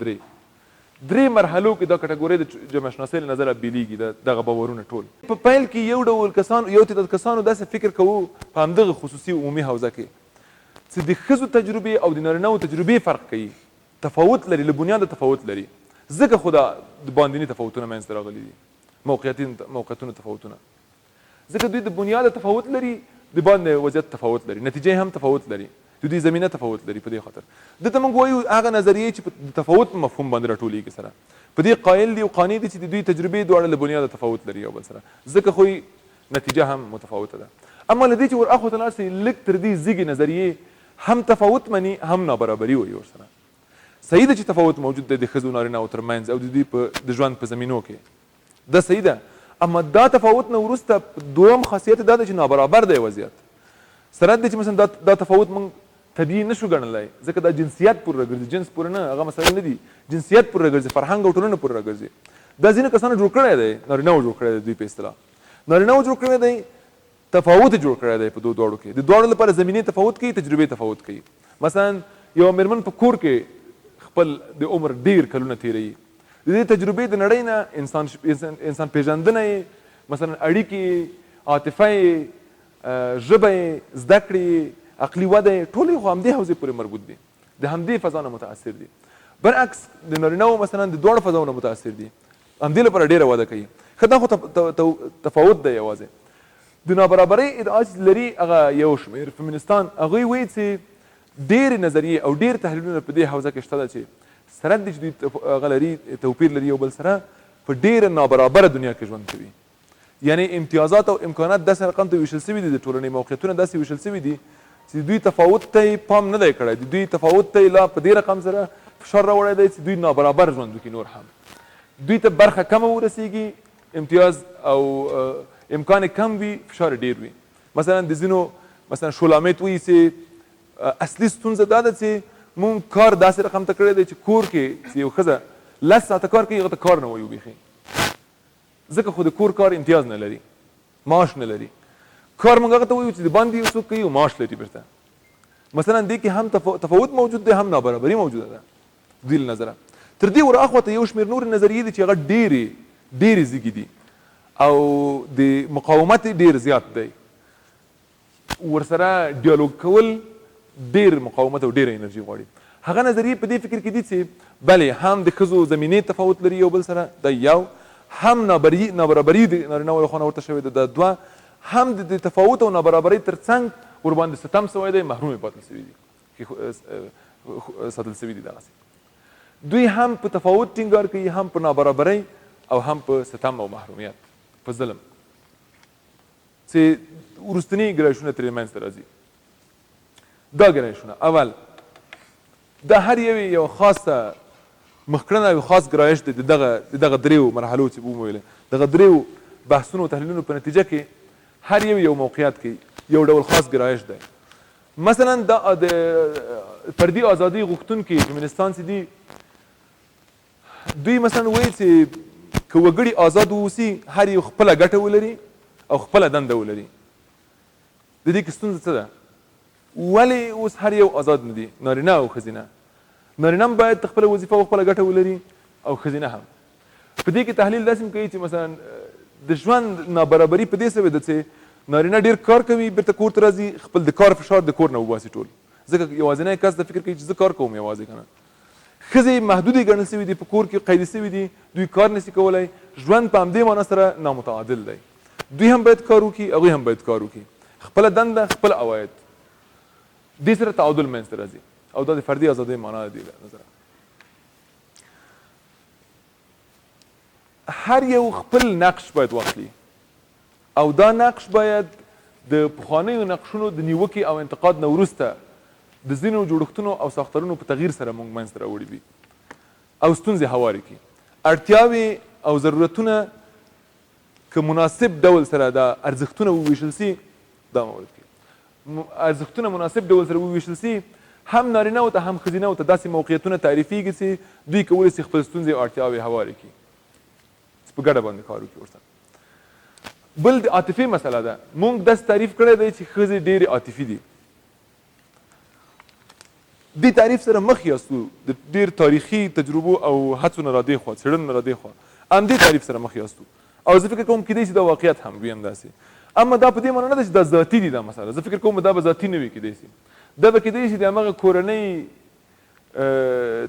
درې مرحلو کې دا کټګورۍ د جامعه شناسۍ له نظره بیلیږي دغه باورونه ټول. په پیل کې یو ډول کسانو، یو تعداد کسانو داسې فکر کوو په همدغه خصوصي عمومي حوزه کې چې د ښځو تجربې او د نارینهو تجربې فرق کوي، تفاوت لري، له بنیاده تفاوت لري، ځکه خو دا د باندیني تفاوتونه منځته راغلي دي، موقعیتونو تفاوتونه، ځکه دوی د بنیاده تفاوت لري، د باندې وضعیت تفاوت لري، نتیجې هم تفاوت لري، د دوی زمینه تفاوت لري. په دې خاطر دلته موږ وایو هغه نظریې چې په تفاوت مفهوم باندې راټولیږي سره په دې قایل دي او قانع دي چې د دوی تجربې دواړه له بنیاده تفاوت لري یو بل سره، ځکه خو نتیجه هم متفاوته ده. اما له دې چې ور اخوا ته لاړ شئ لږ تر دې زیږې نظریې هم تفاوت مني هم نابرابري وایي ورسره. صحیح ده چې تفاوت موجود دی د ښځو نارینهو ترمنځ او د دوی د ژوند په زمینو کې، دا صحیح ده. اما دا تفاوت نه وروسته دویم خاصیت دا ده چې نابرابر دی وضعیت. سره دی چې مثلا دا تفاوت موږ طبیعي نشو ګڼلی، ځکه دا جنسیت پورې راګرځي، جنس پورې نه، هغه مسله نه دي، جنسیت پورې راګرځي، فرهنګ او ټولنه پورې راګرځي. دا ځینې کسانو جوړ کړی دی، نارینهو جوړ کړی دی، دوی په اصطلاح نارینهو جوړ کړی دی، تفاوت جوړ کړی دی په دواړو کې، د دواړو لپاره زمینې تفاوت کوي، تجربې تفاوت کوي. مثلا یو مېرمن په کور کې خپل د عمر ډېر کلونه تېروي، د دې تجربې د نړۍ نه انسان پېژندنه یې، مثلا اړیکې، عاطفه یې، ژبه یې، زده کړې، عقلي وده یې، ټول یې خو همدې حوزې پورې مربوط دي، د همدې فضا نه متاثر دي. برعکس د نارینهو مثلا د دواړو فضاو نه متاثر دي، همدې لپاره ډېره وده کوي. ښه دا خو تفاوت دی یوازې. د نابرابرۍ ادعا چې لري هغه یو شمېر فیمینستان، هغوی وایي چې ډېرې نظریې او ډېر تحلیلونه په دې حوزه کې شته ده چې سره دي چې دوی هغه لري، توپیر لري یو بل سره، په ډېره نابرابره دنیا کې ژوند کوي. یعنې امتیازات او امکانات داسې رقم ته ویشل سوي دي، د ټولنې موقعیتونه داسې ویشل سوي دي چې دوی تفاوت ته پام نه دی کړی، د دوی تفاوت ته لا په دې رقم سره فشار راوړی دی چې دوی نابرابر ژوند وکړي. نور هم دوی ته برخه کمه ورسیږي، امتیاز او امکان کم وي، فشار ډېر وي. مثلا د ځینو مثلا شولامت وایي چې اصلي ستونزه دا ده چې مونږ کار داسې رقم ته کړی دی چې کور کې چې یو ښځه 10 ساعته کار کوي هغه ته کار نه وایو بیخي، ځکه خو د کور کار امتیاز نه لري، معاش نه لري. کار مونږ هغه ته وایو چې د باندې یو څوک کوي او معاش لري بیرته. مثلا دې کې هم تفاوت موجود دی، هم نابرابري موجوده ده دوی له نظره. تر دې ور اخواته یو شمېر نورې نظریې دي چې هغه ډېرې زیږې دي او د مقاومت ډېر زیات دی. ورسره ډیالوګ کول ډېر مقاومت او ډېره انرژي غواړي. هغه نظریې په دې فکر کې دي چې بلې هم د ښځو زمینې تفاوت لري یو بل سره، دا یو، هم نابرابري د نارینه‌و لخوا ورته شوې ده، دا دوه، هم د تفاوت او نابرابرۍ ترڅنګ ورباندې ستم سوی دی، محروم پاتې سوي دي، ساتل سوي دي. دغسې دوی هم په تفاوت ټینګار کوي، هم په نابرابرۍ او هم په ستم او محرومیت، په ظلم، چې وروستني ګرایشونه ترې منځته راځي. دا ګرایشونه اول دا هر یو خاصه مخکړنه یو خاص ګرایش دی د دغه دریو مرحلو چې ومویلې، دغه دریو بحثونو او تحلیلونو په نتیجه کې هر یو موقعیت کې یو ډول خاص ګرایش دی. مثلا د فردي ازادي غوښتونکي فیمینستان چې دي، دوی مثلا وایي چې که وګړي آزاد واوسي هر یو خپله ګټه ولري او خپله دنده ولري. د دې کې ستونزه څه ده؟ ولې اوس هر یو آزاد نه دي، نارینه او ښځینه؟ نارینه هم باید خپله وظیفه او خپله ګټه ولري او ښځینه هم. په دې کې تحلیل داسې کوي چې مثلا د ژوند نابرابري په دې سبب ده چې نارینه ډېر کار کوي، بیرته کور ته راځي، خپل د کار فشار د کور نه وباسي ټول، ځکه یوازینی کس د فکر کوي چې زه کار کوم یوازې که نه. ښځې محدودې ګڼل سوي دي، په کور کې قیدي سوي دي، دوی کار نشي کولی. ژوند په همدې معنا سره نامتعادل دی، دوی هم باید کار وکړي، هغوی هم باید کار وکړي، خپله دنده، خپل عواید. دې سره تعادل منځته راځي او دا د فردي ازادۍ معنا دی له نظره. هر یو خپل نقش باید واخلي او دا نقش باید د پخوانیو نقشونو د نیوکې او انتقاد نه وروسته د ځینو جوړښتونو او ساختارونو په تغییر سره موږ منځته راوړي وي او ستونزې هوارې کړي. اړتیاوې او ضرورتونه که مناسب ډول سره دا ارزښتونه وویشل سي، دا مورد کې ارزښتونه مناسب ډول سره وویشل سي، هم نارینه‌و ته هم ښځینه‌و ته داسې موقعیتونه تعریفېږي چې دوی کولی سي خپل ستونزې او اړتیاوې هوارې کړي، چې په ګډه باندې کار وکړي ورسره. بل د عاطفې مسله ده. موږ داسې تعریف کړی دی چې ښځې ډېرې عاطفي دي. دې تعریف سره مخ یاستو د ډېر تاریخي تجربو او هڅو نه رادې خوا، څېړنو نه رادې خوا همدې تعریف سره مخ یاستو او زه فکر کوم کیدای شي دا واقعیت هم وي همداسې. اما دا په دې معنا نه ده چې دا ذاتي دي دا مسله. زه فکر کوم دا به ذاتي نه وي کیدای شي، دا به کیدای شي د همغه کورنۍ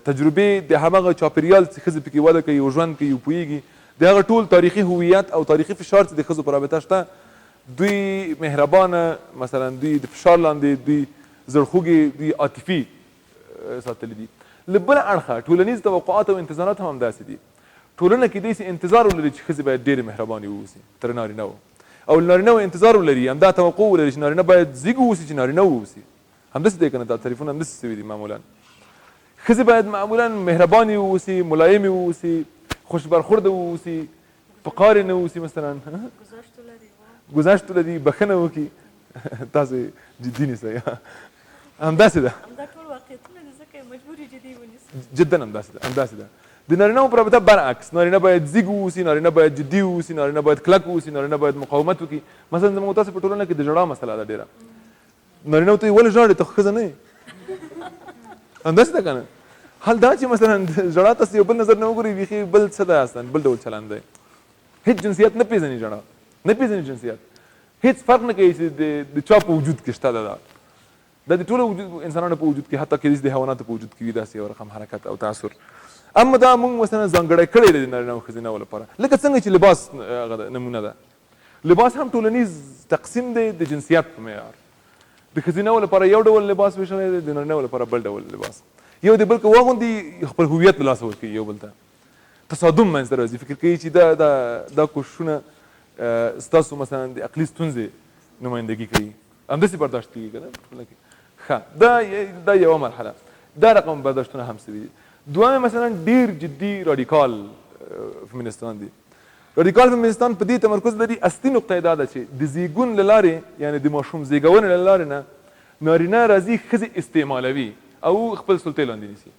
تجربې، د همغه چاپېریال چې ښځې پکې وده کوي او ژوند کوي او پوهېږي، د هغه ټول تاریخي هویت او تاریخي فشار چې د ښځو په رابطه شته، دوی مهربانه، مثلا دوی د فشار لاندې، دوی زړخوږي، دوی عاطفي ساتلي دي. له بله اړخه ټولنیز توقعات او انتظارات هم همداسې دي. ټولنه کیدای شي انتظار ولري چې ښځې باید ډېرې مهربانې واوسي تر نارینه‌و، او نارینه‌و انتظار ولري، همدا توقع ولري چې نارینه باید زیږ واوسي چې نارینه واوسي. همداسې دی که نه؟ دا تعریفونه همداسې سوي دي معمولا. ښځې باید معمولا مهربانې واوسي، ملایمې واوسي، خوش برخورده واوسي، فقارې نه واوسي، مثلا گذشت ولري، بښنه وکړي. تاسې جدي نیسئ، همداسې ده. جدا همداسې ده. د نارینه‌و په رابطه برعکس، نارینه باید زیږ واوسي، نارینه باید جدي واوسي، نارینه باید کلک واوسي، نارینه باید مقاومت وکړي. مثلا زموږ تاسو په ټولنه کې د ژړا مسله ده ډېره. نارینه‌و ته یې ولې ژاړې؟ ته ښځه نه یې؟ همداسې ده که نه؟ حال دا چې مثلا ژړا تاسو یو بل نظر نه وګورئ، بیخي بل څه ده، اصلا بل ډول چلند دی. هېڅ جنسیت نه پېژني ژړا، نه پېژني جنسیت، هېڅ فرق نه کوي چې د چا په وجود کې شته ده. دا د ټولو انسانانو په وجود کې، حتی کېدای شي د حیواناتو په وجود کې وي داسې یو رقم حرکت او تاثر. اما دا موږ مثلا ځانګړی کړی دی د نارینه او ښځینه‌و لپاره، لکه څنګه چې لباس نمونه ده. لباس هم ټولنیز تقسیم دی د جنسیت په معیار. د ښځینه‌و لپاره یو ډول لباس ویشلی دی، د نارینه‌و لپاره بل ډول لباس. یو د بل که واغوندي خپل هویت له لاسه ورکوي یو بل ته، تصادم منځته راځي، فکر کوي چې دا کوششونه ستاسو مثلا د عقلي ستونزې نمایندګي کوي، همداسې برداشت کېږي که نه؟ ښه، دا یوه مرحله. دا رقم برداشتونه هم سوي دي. دویمه مثلا ډېر جدي راډیکال فیمینستان دي. راډیکال فیمینستان په دې تمرکز لري، اصلي نقطه یې دا ده چې د زیږون له لارې، یعنې د ماشوم زیږونې له لارې نه نارینه راځي ښځې استعمالوي او خپل سلطې لاندې نیسي.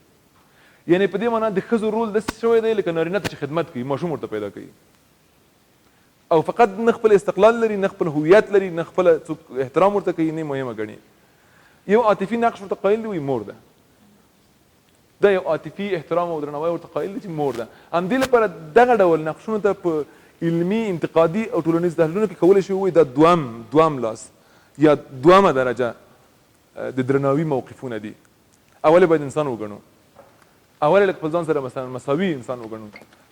یعنې په دې معنا د ښځو رول داسې شوی دی لکه نارینه ته چې خدمت کوي ماشوم ورته پیدا کوي او فقط نه خپل استقلال لري نه خپل هویت لري نه خپل څوک احترام ورته کوي نه مهمه ګڼي. یو عاطفي نقش ورته قایل دی وایي مور ده. دا یو عاطفي احترام او درناوی ورته قایل دی چې مور ده. همدې لپاره دغه ډول نقشونو ته په علمي انتقادي او ټولنیز تحلیلونو کې کولی شي ووایي دا دوام لاس یا دوامه درجه د درناوي موقفونه دي. اول باید انسان وګڼو، اول لکه خپل ځان سره مثلا مساوي انسان وګڼو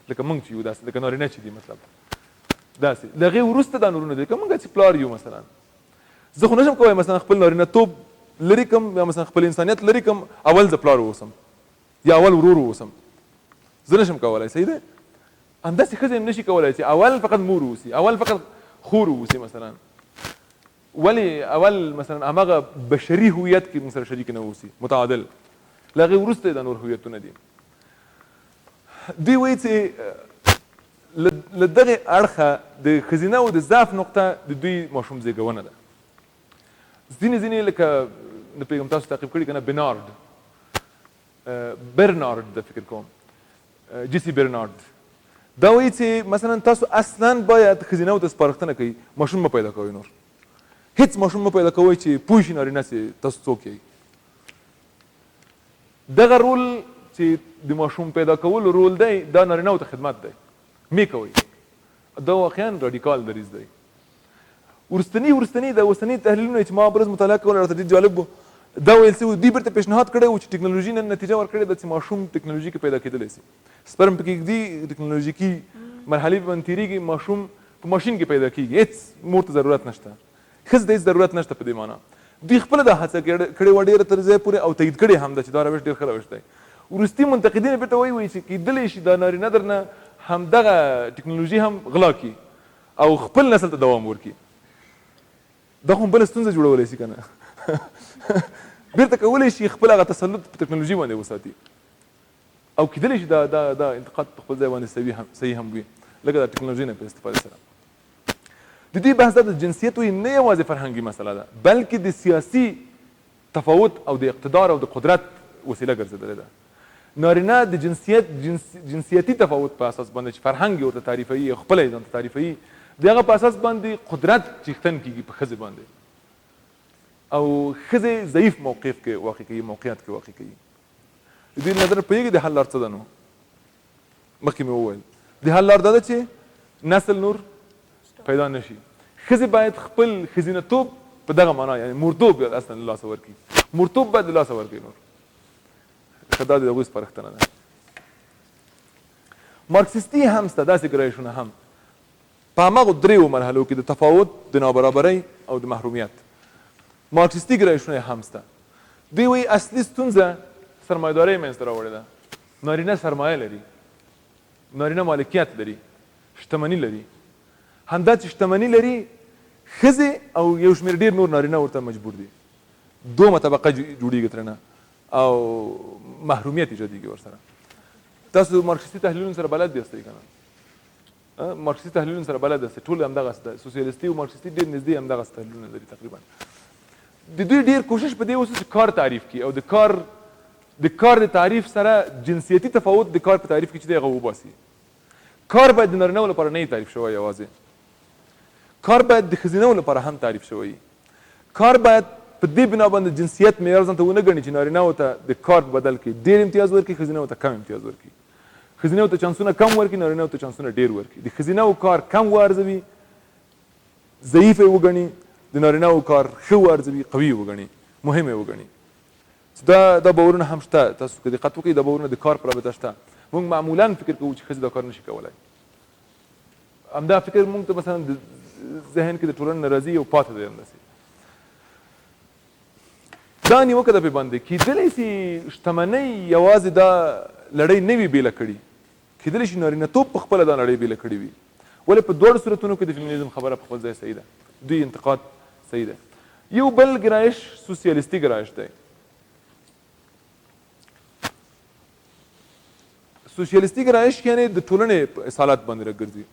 لکه موږ چې یو داسې لکه نارینه چې دي مطلب داسې. د هغې وروسته دا نورونه دي که موږ چې پلار یو مثلا زه خو نشم کولی مثلا خپل نارینه توب لرې کړم یا مثلا خپل انسانیت لرې کړم اول زه پلار واوسم یا اول ورور واوسم، زه نشم کولی. صحیح دی؟ همداسې ښځې هم نشي کولی چې اول فقط مور واوسي اول فقط خور واوسي مثلا. ولې اول مثلا هماغه بشري هویت کې موږ سره شریک نه واوسي متعادل، له هغې وروسته دا نور هویتونه دي. دوی وایي چې له دغې اړخه د ښځینه او د ضعف نقطه د دوی ماشوم زېږونه ده. ځینې لکه نه پوهېږم تاسو تعقیب کړي که نه برنارد د فکر کوم جیسي برنارد دا وایي چې مثلا تاسو اصلا باید ښځینهو ته سپارښتنه کوئ ماشوم مه پیدا کوئ، نور هیڅ ماشوم مه پیدا کوئ چې پوه شي نارینه چې تاسو څوک یئ. دغه رول چې د ماشوم پیدا کولو رول دی دا نارینهو ته خدمت دی مې کوئ. دا واقعا راډیکال دریځ دی. ورستني د اوسني تحلیلونه چې ما برز مطالعه کوله راته ډېر جالب و. دا ویل شوي دوی بیرته پیشنهاد کړی و چې ټکنالوژي نن نتیجه ورکړې ده چې ماشوم ټکنالوژي کې پیدا کېدلی شي. سپرم پکې ږدي ټکنالوژیکي مرحلې باندې تېرېږي ماشوم په ماشین کې پیدا کېږي، هېڅ مور ته ضرورت نشته، ښځې ته هېڅ ضرورت نشته. په دې معنا دوی خپله دا هڅه کړې وه ډېره تر ځایه پورې او تایید کړې هم ده چې دا روش ډېر ښه روش دی. وروستي منتقدین بیرته وایي چې کېدلی شي دا نارینه درنه همدغه ټکنالوژي هم غلا کړي او خپل نسل ته دوام ورکړي. دا خو بله ستونزه جوړولی شي که نه بیرته کولی شي خپل هغه تسلط په ټکنالوژي باندې وساتي او کېدلی شي دا انتقاد په خپل ځای باندې صحیح هم وي لکه د ټکنالوژي نه په استفادې سره. د دې بحث دا د جنسیت وایي نه یوازې فرهنګي مسله ده بلکې د سیاسي تفاوت او د اقتدار او د قدرت وسیله ګرځېدلې ده. نارینه د جنسیتي تفاوت په اساس باندې چې فرهنګ یې ورته تعریفوي او خپله یې ځانته تعریفوي د هغه په اساس باندې قدرت چیښتن کېږي په ښځې باندې او ښځې ضعیف موقف کې واقع کوي موقعیت کې واقع کوي. د دې نظر پوهېږي د حل لار څه ده؟ نو مخکې مې وویل د حل لار دا ده چې نسل نور پیدا نه شي. ښځې باید خپل ښځینهتوب په دغه معنا یعنې مورتوب اصلا له لاسه ورکړي، مورتوب باید له لاسه ورکړي. نور ښه دا د هغوی سپارښتنه ده. مارکسیستي هم شته داسې ګرایشونه هم په هماغو دریو مرحلو کې د تفاوت د نابرابرۍ او د محرومیت مارکسیستي ګرایشونه هم شته. دوی وایي اصلي ستونزه سرمایهدارۍ منځته راوړې ده. نارینه سرمایه لري، نارینه مالکیت لري، شتمني لري. همدا چې شتمني لري ښځې او یو شمېر ډېر نور نارینه ورته مجبور دي. دومه طبقه جوړېږي ترېنه او محرومیت ایجادېږي ورسره. تاسو مارکسیستي تحلیلونو سره بلد یاستئ که نه؟ مارکسیستي تحلیلونو سره بلد یاستئ، ټول همدغسې ده. سوسیالیستي او مارکسیستي ډېر نږدې همدغسې تحلیلونه لري تقریبا. د دوی ډېر کوشش په دې اوسه چې کار تعریف کړي او د کار د تعریف سره جنسیتي تفاوت د کار په تعریف کې چې دی هغه وباسي. کار باید د نارینهو لپاره نه تعریف شوی یوازې، کار باید د ښځینهو لپاره هم تعریف شوی. کار باید په دې بنا باندې جنسیت معیار ځان ته ونه ګڼي چې نارینهو ته د کار په بدل کې ډېر امتیاز ورکړي، ښځینهو ته کم امتیاز ورکړي. ښځینهو ته چانسونه کم ورکړي، نارینهو ته چانسونه ډېر ورکړي. د ښځینهو کار کم وارزوي، ضعیف یې وګڼي، د نارینهو کار ښه وارزوي، قوي وګڼي، مهم یې وګڼي. دا باورونه هم شته. تاسو که دقت وکړئ دا باورونه د کار په رابطه شته. موږ معمولا فکر کوو چې ښځې دا کار نشي کولی. همدا فکر موږ ته مثلا د ذهن کې د ټولنې نه راځي او پاتې دی همداسې. دا نیوکه ده پرې باندې کېدلی شي شتمنۍ یوازې دا لړۍ نه وي بېله کړي، کېدلی شي نارینهتوب په خپله دا لړۍ بېله کړې وي. ولې په دواړو صورتونو کې د فیمینیزم خبره په خپل ځای صحیح ده، دوی انتقاد صحیح ده. یو بل ګرایش سوسیالیستي ګرایش دی. سوسیالیستي ګرایش یعنې د ټولنې په اصالت باندې راګرځي.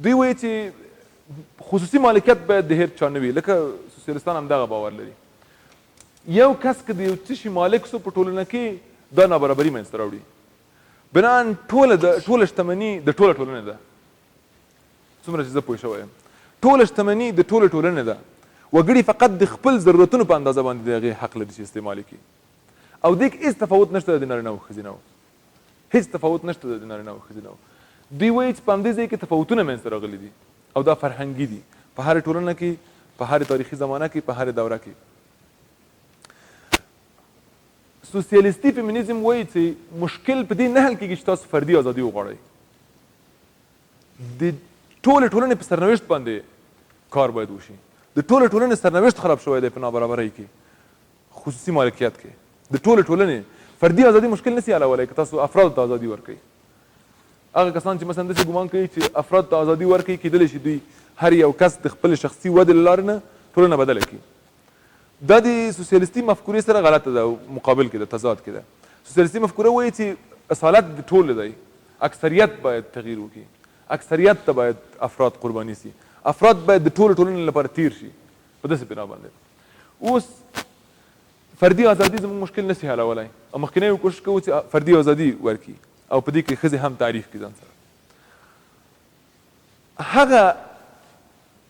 دوی وایي چې خصوصي مالکیت باید د هېر چا نه وي، لکه سوسیالیستان همدغه باور لري. یو کس که د یو څه شي مالک سو په ټولنه کې دا نابرابري منځته راوړي. بناً ټوله شتمني د ټوله ټولنې ده. څومره چې زه پوه شوی یم ټوله شتمني د ټولې ټولنې ده. وګړي فقط د خپل ضرورتونو په اندازه باندې د هغې حق لري چې استعمال کړي. او دې کې هېڅ تفاوت نشته د نارینه او ښځینه و. هېڅ تفاوت نشته د نارینه او ښځینه و. دوی وایي چې په همدې ځای کې تفاوتونه منځته راغلي دي او دا فرهنګي دي په هرې ټولنه کې په هرې تاریخي زمانه کې په هرې دوره کې. سوسیالیستي فیمینیزم وایي چې مشکل په دې نه حل کېږي چې تاسو فردي ازادي وغواړئ. د ټولې ټولنې په سرنوشت باندې کار باید وشي. د ټولې ټولنې سرنوشت خراب شوی دی په نابرابرۍ کې، خصوصي مالکیت کې. د ټولې ټولنې فردي ازادي مشکل نسي حلولی که تاسو افرادو ته ازادي ورکوئ. هغه کسان چې مثلا داسې ګمان کوي چې افرادو ته ازادي ورکوي کیدلی شي دوی هر یو کس د خپل شخصي ودې له لارې نه ټولنه بدله کړي. دا د سوسیالیستي مفکورې سره غلطه ده، مقابل کې ده، تضاد کې ده. سوسیالیستي مفکوره وایي چې اصالت د ټولو دی، اکثریت باید تغییر وکړي، اکثریت ته باید افراد قرباني سي، افراد باید د ټولو ټولنې لپاره تیر شي په داسې بنا باندې. اوس فردي ازادي زموږ مشکل نسي حلولی او مخکینی کوشش کوو چې فردي ازادي ورکړي او په دې کې ښځې هم تعریف کړي ځان سره.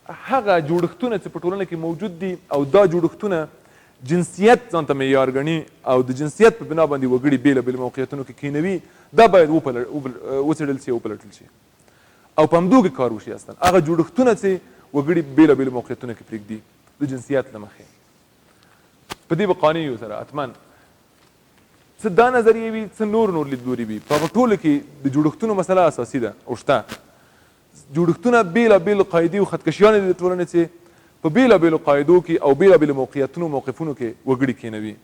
هغه جوړښتونه چې په ټولنه کې موجود دي او دا جوړښتونه جنسیت ځان ته معیار ګڼي او د جنسیت په بنا باندې وګړي بېلابېلو موقعیتونو کې کینوي، دا باید وڅېړل شي او وپلټل شي او په همدو کې کار وشي. اصلا هغه جوړښتونه چې وګړي بېلابېلو موقعیتونو کې پرېږدي د جنسیت له مخې په دې به قانع یو سره حتما څه دا نظریې وي څه نور لیدلوري وي. په هغه ټولو کې د جوړښتونو مسله اساسي ده او شته. جوړښتونه بېلابېلو قاعدې او خطکشیانې دي د ټولنې چې په بېلابېلو قاعدو کې او بېلابېلو موقعیتونو موقفونو کې وګړي کېنوي.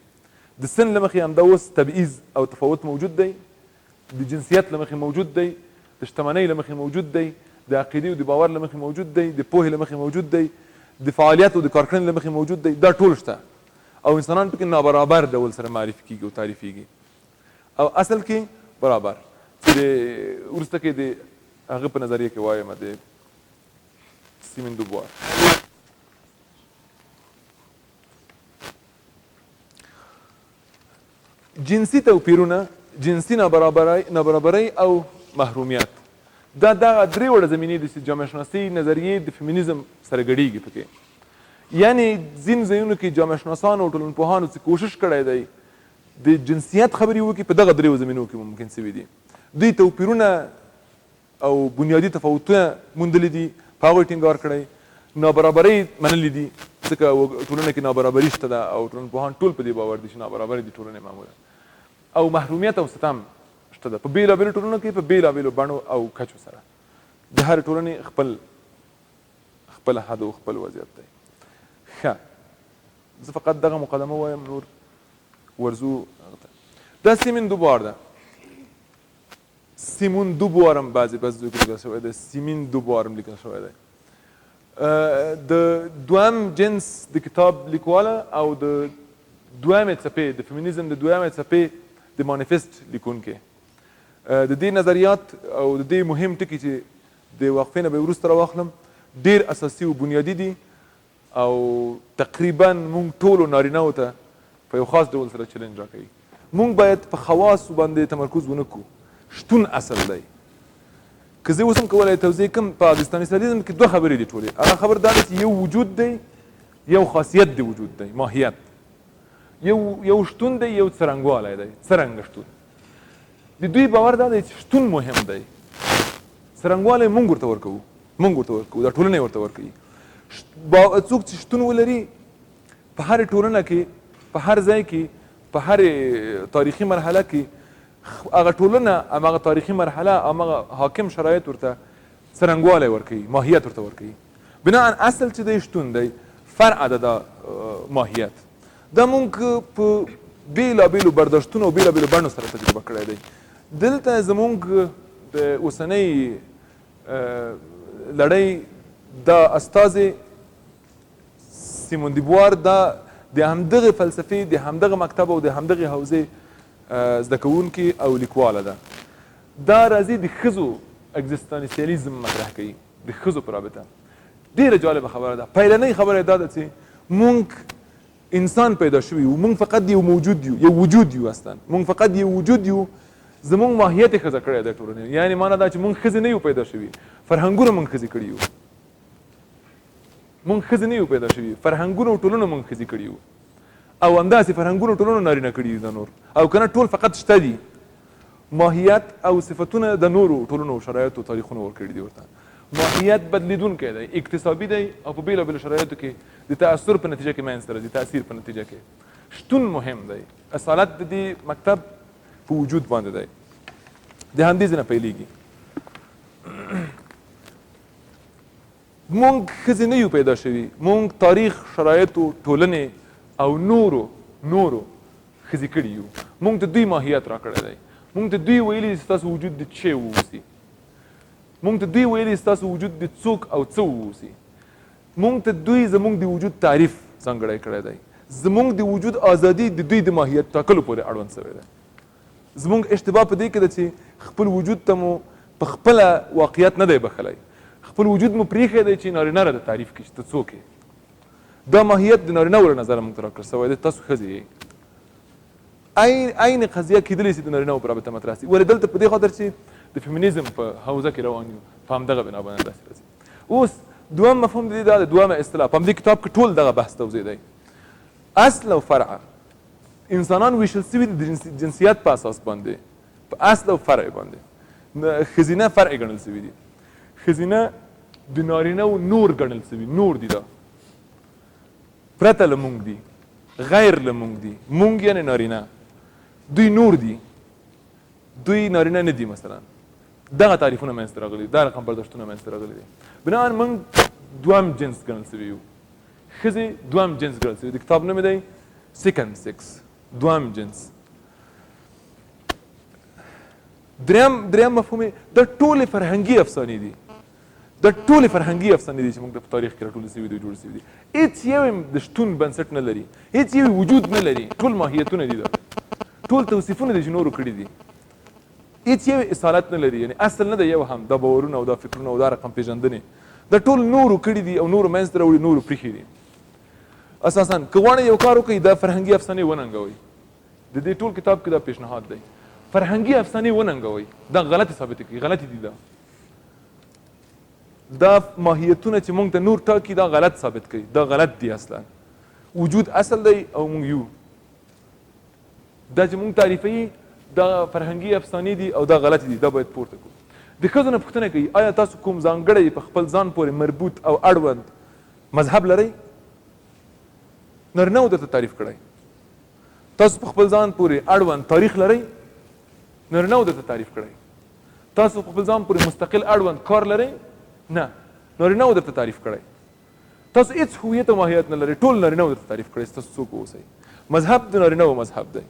د سن له مخې همدا اوس تبعیض او تفاوت موجود دی، د جنسیت له مخې موجود دی، د شتمنۍ له مخې موجود دی، د عقیدې او د باور له مخې موجود دی، د پوهې له مخې موجود دی، د فعالیت او د کارکړنې له مخې موجود دی. دا ټول شته او انسانان پکې نابرابر ډول سره معرفي کېږي او تعریفېږي او اصل کې برابر چې د وروسته کې د هغه په نظریه کې وایم د سیمین دوبوار. جنسي توپیرونه، جنسي نابرابرۍ او محرومیت، دا دغه درې وړه زمینې دي چې جامعه شناسۍ نظریې د فیمینیزم سره ګډېږي پکې. یعنې ځینو ځایونو کې جامعه شناسانو او ټولنپوهانو چې کوشش کړی دی د جنسیت خبرې وکړي په دغه درېو زمینو کې ممکن سوي دي. دوی توپیرونه او بنیادي تفاوتونه موندلي دي، په هغوی ټینګار کړی، نابرابرۍ منلي دي ځکه ټولنه کې نابرابري شته ده او ټولنپوهان ټول په دې باور دي چې نابرابري د ټولنې معموله، او محرومیت او ستم شته ده په بېلابېلو ټولنو کې په بېلابېلو بڼو او کچو سره. د هرې ټولنې خپل حد او خپل وضعیت دی. ښه، زه فقط دغه مقدمه وایم، نور ورځو. دا سیمین دوبوار ده. سیمون دوبوار هم بعضې ځایو کې لیکل شوی دی، سیمین دوبوار هم لیکل شوی دی. د دویم جنس د کتاب لیکواله او د دویمې څپې د فیمینیزم د دویمې څپې د مانیفست لیکونکی. د دې نظریات او د دې مهم ټکي چې د وقفې نه به وروسته راواخلم ډېر اساسي او بنیادي دي او تقریبا مونږ ټولو نارینهو ته په یو خاص ډول سره چلنج راکوي. مونږ باید په خواصو باندې تمرکز ونه کړو. شتون اصل دی. که زه اوس هم کولی توضیح کړم په اګزیستاني سټډیزم کې دوه خبرې دي ټولې. هغه خبر دا دی چې یو وجود دی، یو خاصیت د وجود دی، ماهیت. یو شتون دی، یو څرنګوالی دی، څرنګه شتون. د دوی باور دا دی چې شتون مهم دی، څرنګوالی مونږ ورته ورکوو، دا ټولنه ورته ورکوي. څوک چې شتون ولري په هرې ټولنه کې، په هر ځای کې، په هرې تاریخي مرحله کې هغه ټولنه هماغه تاریخي مرحله هماغه حاکم شرایط ورته څرنګوالی ورکوي، ماهیت ورته ورکوي. بناء اصل چې دی شتون دی، فرع ده دا ماهیت. دا مونږ په بېلابېلو برداشتونو او بېلابېلو بڼو سره تجربه کړی دی. دلته زمونږ د اوسنۍ لړۍ دا استازې سیمون دیبوار دا د همدغې فلسفې، د همدغه مکتب او د همدغې حوزې زده کوونکې او لیکواله ده. دا راځي د ښځو اګزیستانسیالیزم مطرح کوي، د ښځو په رابطه. ډېره جالبه خبره ده. پیلنۍ خبره یې دا ده چې مونږ انسان پیدا شوی یو، موږ فقط یو موجود یو، یو وجود یو. اصلا موږ فقط یو وجود یو. زموږ ماهیت یې ښځه کړی دی ټولنې. یعنې معنا دا چې موږ ښځې نه یو پیدا شوي، فرهنګونه موږ ښځې کړي یو. موږ ښځې نه یو پیدا شوي، فرهنګونه او ټولنه موږ ښځې کړي یو، او همداسې فرهنګونه ټولنه نارینه کړي دي د نور. او که نه ټول فقط شته دي، ماهیت او صفتونه د نورو ټولنو شرایطو تاریخونه ورکړي دي ورته. ماهیت بدلیدونکی دی، اکتسابي دی، او په بېلابېلو شرایطو کې د تاثر په نتیجه کې منځته راځي، تاثیر په نتیجه کې. شتون مهم دی. اصالت د دې مکتب په وجود باندې دی، د همدې ځای نه پیلېږي. مونږ ښځې نه یو پیدا شوي، مونږ تاریخ، شرایطو، ټولنې او نورو ښځې کړي یو. مونږ ته دوی ماهیت راکړی دی. مونږ ته دوی ویلي دي ستاسو وجود د څه واوسي. مونږ ته دوی ویلي دي ستاسو وجود د څوک او څه واوسي. مونږ ته دوی زمونږ د وجود تعریف ځانګړی کړی دی. زمونږ د وجود ازادي د دوی د ماهیت ټاکلو پورې اړوند شوی دی. زمونږ اشتباه په دې کې ده چې خپل وجود ته مو په خپله واقعیت نه دی بخلی. خپل وجود مو پرېښی دی چې نارینه راته تعریف کړي چې ته څوک یې. دا ماهیت د نارینهو له نظره موږ ته راکړل شوی دی. تاسو ښځې یې. عین قضیه کېدلی شي د نارینهو په رابطه مطرح شي. ولې دلته په دې خاطر چې د فیمینیزم په حوزه کې روان یو، په همدغه بنا باندې داسې راځي. اوس دویم مفهوم د دې دا دی، دویمه اصطلاح په همدې کتاب کې ټول دغه بحث توضیح دی. اصل او فرع. انسانان ویشل شوي دي د جنسیت په اساس باندې، په اصل او فرع باندې. ښځینه فرع ګڼل شوي دي، ښځینه د نارینهو نور ګڼل شوي، نور دي. دا پرته له مونږ دي، غیر له مونږ دي. مونږ یعنې نارینه، دوی نور دي، دوی نارینه نه دي. مثلا دغه تعریفونه منځته راغلي، دا رقم برداشتونه منځته راغلي دي. بنابراین موږ دویم جنس ګڼل شوي یو، ښځې دویم جنس ګڼل شوي. د کتاب نوم دی سیکنډ سیکس، دویم جنس. دریم مفهوم د ټولې فرهنګي افسانې دي، د ټولې فرهنګي افسانې دي چې موږ په تاریخ کې راټولې شوي دي، جوړې شوي دي. هېڅ یو د شتون بنسټ نه لري، هېڅ یو وجود نه لري. ټول ماهیتونه دي، ټول توصیفونه دي چې نورو کړي دي. هېڅ یو اصالت نه لري، یعنې اصل نه دی یو هم. دا باورونه او دا فکرونه او دا رقم پېژندنې دا ټول نورو کړي دي او نورو منځته راوړي، نورو پرېښي دي. اساسا که غواړئ یو کار وکړئ، دا فرهنګي افسانې وننګوئ. د دې ټول کتاب کې دا پیشنهاد دی. فرهنګي افسانې وننګوئ، دا غلطې ثابتې کړي، غلطې دي. دا ماهیتونه چې موږ ته نور ټاکي، دا غلط ثابت کوي، دا غلط دي. اصلا وجود اصل دی او موږ یو. دا چې موږ تعریفوي دا فرهنګي افسانې دي او دا غلطې دي، دا باید پورته کړو. د ښځو نه پوښتنه کوي آیا تاسو کوم ځانګړی په خپل ځان پورې مربوط او اړوند مذهب لرئ؟ نارینهو درته تعریف کړی. تاسو په خپل ځان پورې اړوند تاریخ لرئ؟ نارینهو درته تعریف کړی. تاسو په خپل ځان پورې مستقل اړوند کار لرئ؟ نه، نارینهو درته تعریف کړی. تاسو هېڅ هویت او ماهیت نه لرئ، ټول نارینهو درته تعریف کړی چې تاسو څوک اوسئ. مذهب د نارینهو مذهب دی،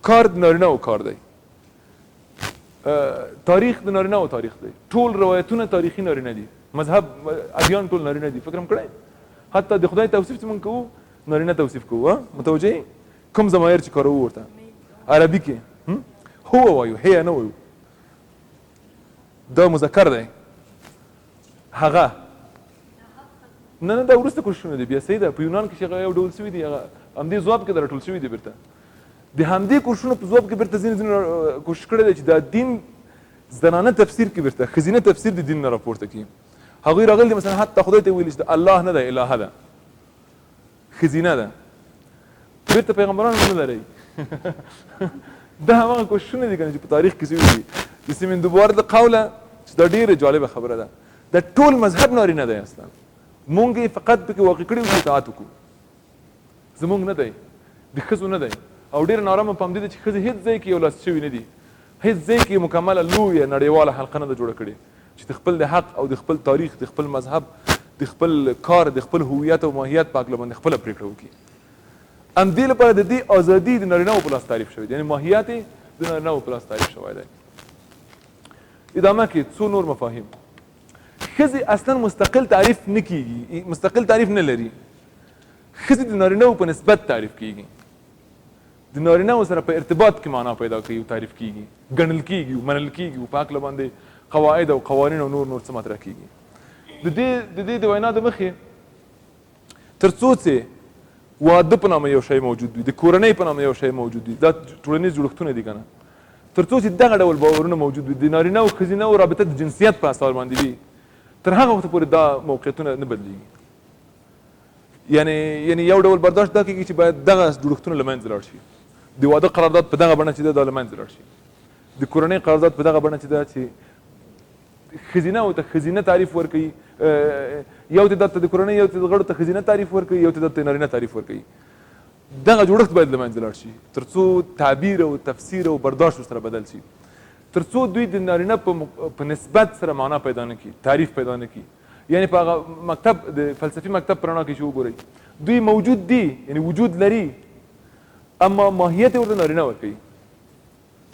کار د نارینهو کار دی، تاریخ د نارینهو تاریخ دی، ټول روایتونه تاریخي نارینه دي، مذهب ادیان ټول نارینه دي. فکر هم کړی حتی د خدای توصیف چې موږ کوو نارینه توصیف کوو. متوجه کوم ضمایر چې کاروو ورته عربي کې هو وایو، هی نه وایو. دا مذکر دی، هغه نه دا وروسته کوششونه دي. بیا صحیح ده، په یونان کې چې هغه یو ډول شوي دي، هغه همدې ځواب کې دا راټول شوي دي. بیرته د همدې کوششونو په ځواب کې بیرته ځینې کوشش کړی دی چې دا دین زنانه تفسیر کې بیرته ښځینه تفسیر د دین نه راپورته کړي. هغوی راغلي دي مثلا حتی خدای ته ویلي چې الله نه ده، الهه ده، ښځینه ده. بیرته پیغمبران نه لرئ. دا هماغه کوششونه دي که نه چې په تاریخ کې شوي دي. د سیمندوبار د قوله چې دا ډېره جالبه خبره ده، دا ټول مذهب نارینه دی. اصلا مونږ یې فقط پکې واقع کړي او اطاعت وکړو. زمونږ نه دی، د ښځو نه دی. او ډېره نارامه په همدې ده چې ښځې هېڅ ځای کې یو لاس شوي نه دي، هېڅ ځای کې مکمله لویه نړیواله حلقه نه ده جوړه کړې چې د خپل د حق او د خپل تاریخ، د خپل مذهب، د خپل کار، د خپل هویت او ماهیت په هکله باندې خپله پرېکړه وکړي. همدې لپاره د دې ازادي د نارینهو په لاس تعریف شوی دی، یعنې ماهیت یې د نارینهو په لاس تعریف شوی دی. ادامه کې څو نور مفاهیم. ښځې اصلا مستقل تعریف نه کیږي، مستقل تعریف نه لري. ښځې د نارینهو په نسبت تعریف کیږي، د نارینهو سره په ارتباط کې معنا پیدا کوي او تعریف کیږي، ګڼل کیږي، منل کیږي او په هکله باندې قواعد او قوانین او نور څه مطرح کیږي. د دې د وینا د مخې تر څو چې واده په نامه یو شی موجود وي، د کورنۍ په نامه یو شی موجود وي. دا ټولنیز جوړښتونه دي که نه. تر څو چې دغه ډول باورونه موجود وي، د نارینه او ښځینه او رابطه د جنسیت په اساس باندې وي، تر هغه وخته پورې دا موقعیتونه نه بدلیږي. یعنی یو ډول برداشت دا کېږي چې باید دغه جوړښتونه له منځه لاړ شي. د واده قرارداد په دغه بڼه چې ده دا له منځه لاړ شي. د کورنۍ قرارداد په دغه بڼه چې ده چې ښځینه او ته ښځینه تعریف ورکوي، یو تعداد ته د کورنۍ یو تعداد غړو ته ښځینه تعریف ورکوي، یو تعداد ته نارینه تعریف ورکوي. دغه جوړښت باید له منځه لاړ شي تر څو تعبیر او تفسیر او برداشت ورسره بدل شي، تر څو دوی د نارینه په نسبت سره معنا پیدا نه کړي، تعریف پیدا نه کړي. یعنی په هغه مکتب د فلسفي مکتب په رڼا کې چې وګورئ، دوی موجود دي، یعنی وجود لري، اما ماهیت ورته نارینه ورکوي،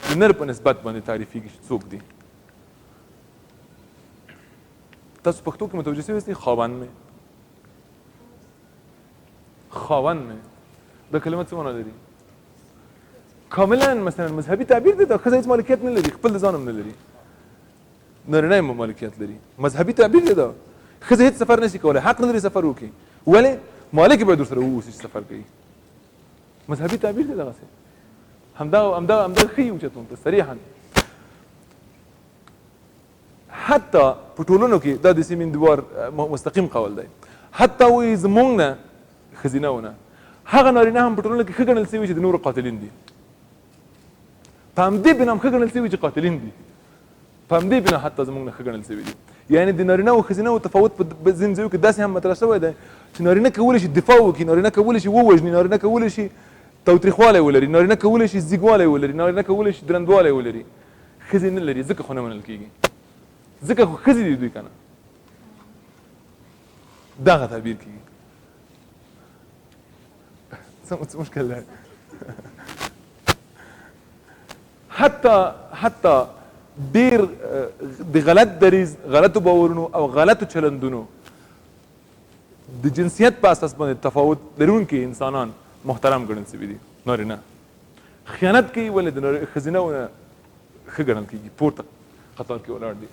د نر په نسبت باندې تعریفېږي چې څوک دي. تاسو پښتو کې متوجه شوي یاستئ خاوند مې دا کلمه څه معنا لري؟ کاملا مثلا مذهبي تعبیر دی. دا ښځه هېڅ مالکیت نه لري، خپل د ځان هم نه لري، نارینه یې مالکیت لري. مذهبي تعبیر دی. دا ښځه هېڅ سفر نشي کولی، حق نه لري سفر وکړي. ولې؟ مالک باید ورسره واوسي چې سفر کوي. مذهبي تعبیر دی دغسې. همدا ښیي اوچتون ته صریحا. حتی په ټولنو کې دا د سیمندوار مستقیم قول دی، حتی وایي زمونږ نه ښځینهونه هغه نارینه هم په ټولنه کې ښه ګڼل شوي چې د نورو قاتلین دي. په همدې بنا هم ښه ګڼل شوي چې قاتلین دي. په همدې بنا حتی زمونږ نه ښه ګڼل شوي دي. یعنې د نارینه او ښځینهو تفاوت په ځینو ځایو کې داسې هم مطرح شوی دی چې نارینه کولی شي دفاع وکړي، نارینه کولی شي ووژني، نارینه کولی شي تاوتریخوالی ولري، نارینه کولی شي زیږوالی ولري، نارینه کولی شي درندوالی ولري. ښځې نه لري، ځکه خو نه منل کېږي، ځکه خو ښځې دي دوی که نه. دغه تعبیر کېږي. څه مشکل دی؟ حتی ډېر د غلط دریځ، غلطو باورونو او غلطو چلندونو د جنسیت په اساس باندې تفاوت لرونکي انسانان محترم ګڼل شوي دي. نارینه خیانت کوي، ولې د ښځینهو نه ښه ګڼل کېږي، پورته قطار کې ولاړ دي.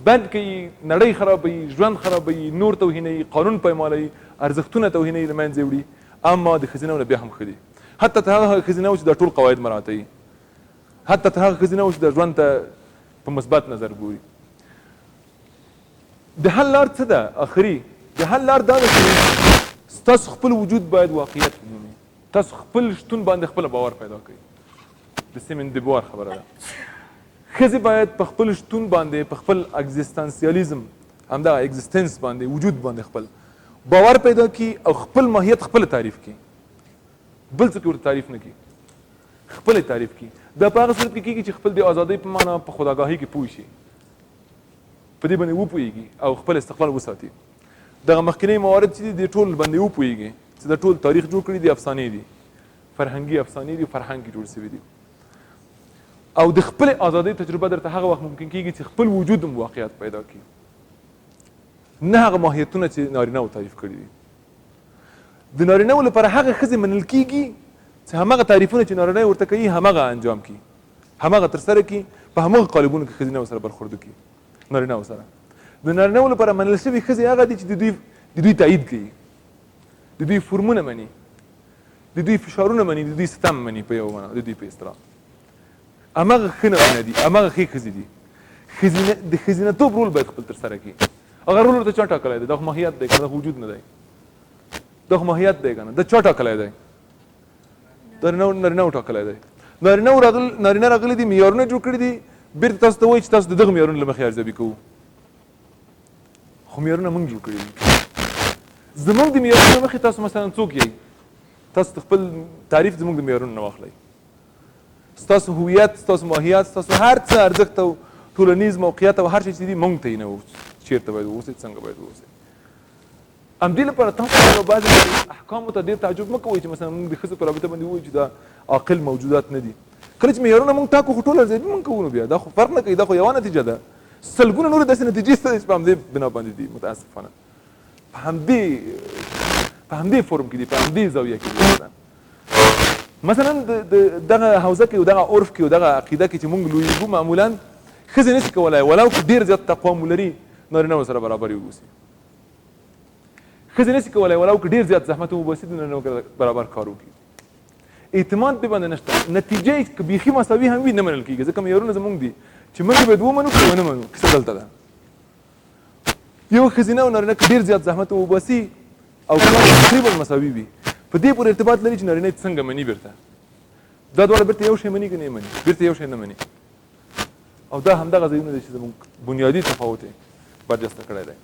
بد کوي، نړۍ خرابوي، ژوند خرابوي، نور توهینوي، قانون پایمالوي، ارزښتونه توهینوي، له منځه وړي. اما د ښځینهو نه بیا هم ښه دي. حتی تر هغه ښځینهو چې دا ټول قواعد مراعتوي، حتی تر هغه ښځینهو چې د ژوند ته په مثبت نظر ګوري. د حل لار څه ده؟ آخري د حل لار دا ده چې ستاسو خپل وجود باید واقعیت ومومي، تاسو خپل شتون باندې خپله باور پیدا کړئ. د سیمن دیبوار خبره ده. ښځې باید په خپل شتون باندې، په خپل اګزیستانسیالیزم، همدغه اګزیستنس باندې، وجود باندې خپل باور پیدا کړي او خپل ماهیت خپله تعریف کړي، بل څوک ورته تعریف نه کړي، خپله تعریف کړي. دا په هغه صورت کې کېږي چې خپل د ازادۍ په معنا په خداګاهۍ کې پوه شي، په دې باندې وپوهېږي او خپل استقلال وساتي. دغه مخکینی موارد چې دي د ټول باندې وپوهېږي چې دا ټول تاریخ جوړ کړي دي، افسانې دي، فرهنګي افسانې دي، فرهنګ کې جوړ شوي دي. او د خپل ازادۍ تجربه درته هغه وخت ممکن کېږي چې خپل وجود هم واقعیت پیدا کړي، نه هغه ماهیتونه چې نارینهو تعریف کړي دي. د نارینهو لپاره هغه ښځې منل کېږي چې همغه تعریفونه چې نارینه ورته کوي همغه انجام کړي، همغه ترسره کړي، په همغه قالبونو کې ښځینهو سره برخورد وکړي نارینهو سره. د نارینهو لپاره منل شوي ښځې هغه دي چې د دوی تایید کوي، د دوی فورمونه مني، د دوی فشارونه مني، د دوی ستم مني، په یو معنا د دوی په اصطلاح همغه ښه نارینه دي، همغه ښې ښځې دي. د ښځینه‌توب رول باید خپل ترسره کړي. هغه رول ورته چا ټاکلی دی؟ دا خو ماهیت دی که نه؟ دا وجود نه دی، دا خو ماهیت دی که نه؟ دا چا ټاکلی دی؟ نارینهو ټاکلی دی. نارینه راغلي دي، معیارونه جوړ کړي دي، بېرته تاسو ته وایي چې تاسو د دغه معیارونو له مخې ارزیابي کوو. خو معیارونه موږ جوړ کړي دي. زموږ د معیارونو له مخې تاسو مثلا څوک یئ؟ تاسو خپل تعریف زموږ د معیارونو نه واخلئ. ستاسو هویت، ستاسو ماهیت، ستاسو هر څه ارزښت او ټولنیز موقعیت او هر شی چې دي موږ تعینوو چېرته باید واوسئ، څنګه باید واوسئ. همدې لپاره تاسو یو بعضې احکامو ته ډېر تعجب مه کوئ چې مثلا موږ د ښځو په رابطه باندې ووایو چې دا عاقل موجودات نه دي. کله چې معیارونه موږ ټاکو خو ټول ارزیابي موږ کوو، نو بیا دا خو فرق نه کوي، دا خو یوه نتیجه ده. سلګونه نورې داسې نتیجې شته چې په همدې بنا باندې دي متاسفانه، په همدې فورم کې دي، په همدې زاویه کې دي. مثلا دغه حوزه کې او دغه عرف کې او دغه عقیده کې چې موږ لویږو، معمولا ښځې نشي کولی ولو که ډېر زیات تقوا مو لري نارینهو سره برابر واوسي. ښځې نشي کولی ولو که ډېر زیات زحمت وباسي د نارینه برابر کار وکړي. اعتماد پرې باندې نشته. نتیجه که بیخي مساوي هم وي نه منل کېږي، ځکه معیارونه زموږ دي چې موږ باید ومنو که ونه منو. کیسه دلته ده. یو ښځینه او نارینه که ډېر زیات زحمت وباسي او کار تقریبا مساوي وي، په دې پورې ارتباط لري چې نارینه څنګه مني بیرته. دا دواړه بیرته یو شی مني که نه مني، بیرته یو شی نه مني. او دا همدغه ځایونه دي چې زموږ بنیادي تفاوت یې برجسته کړی دی.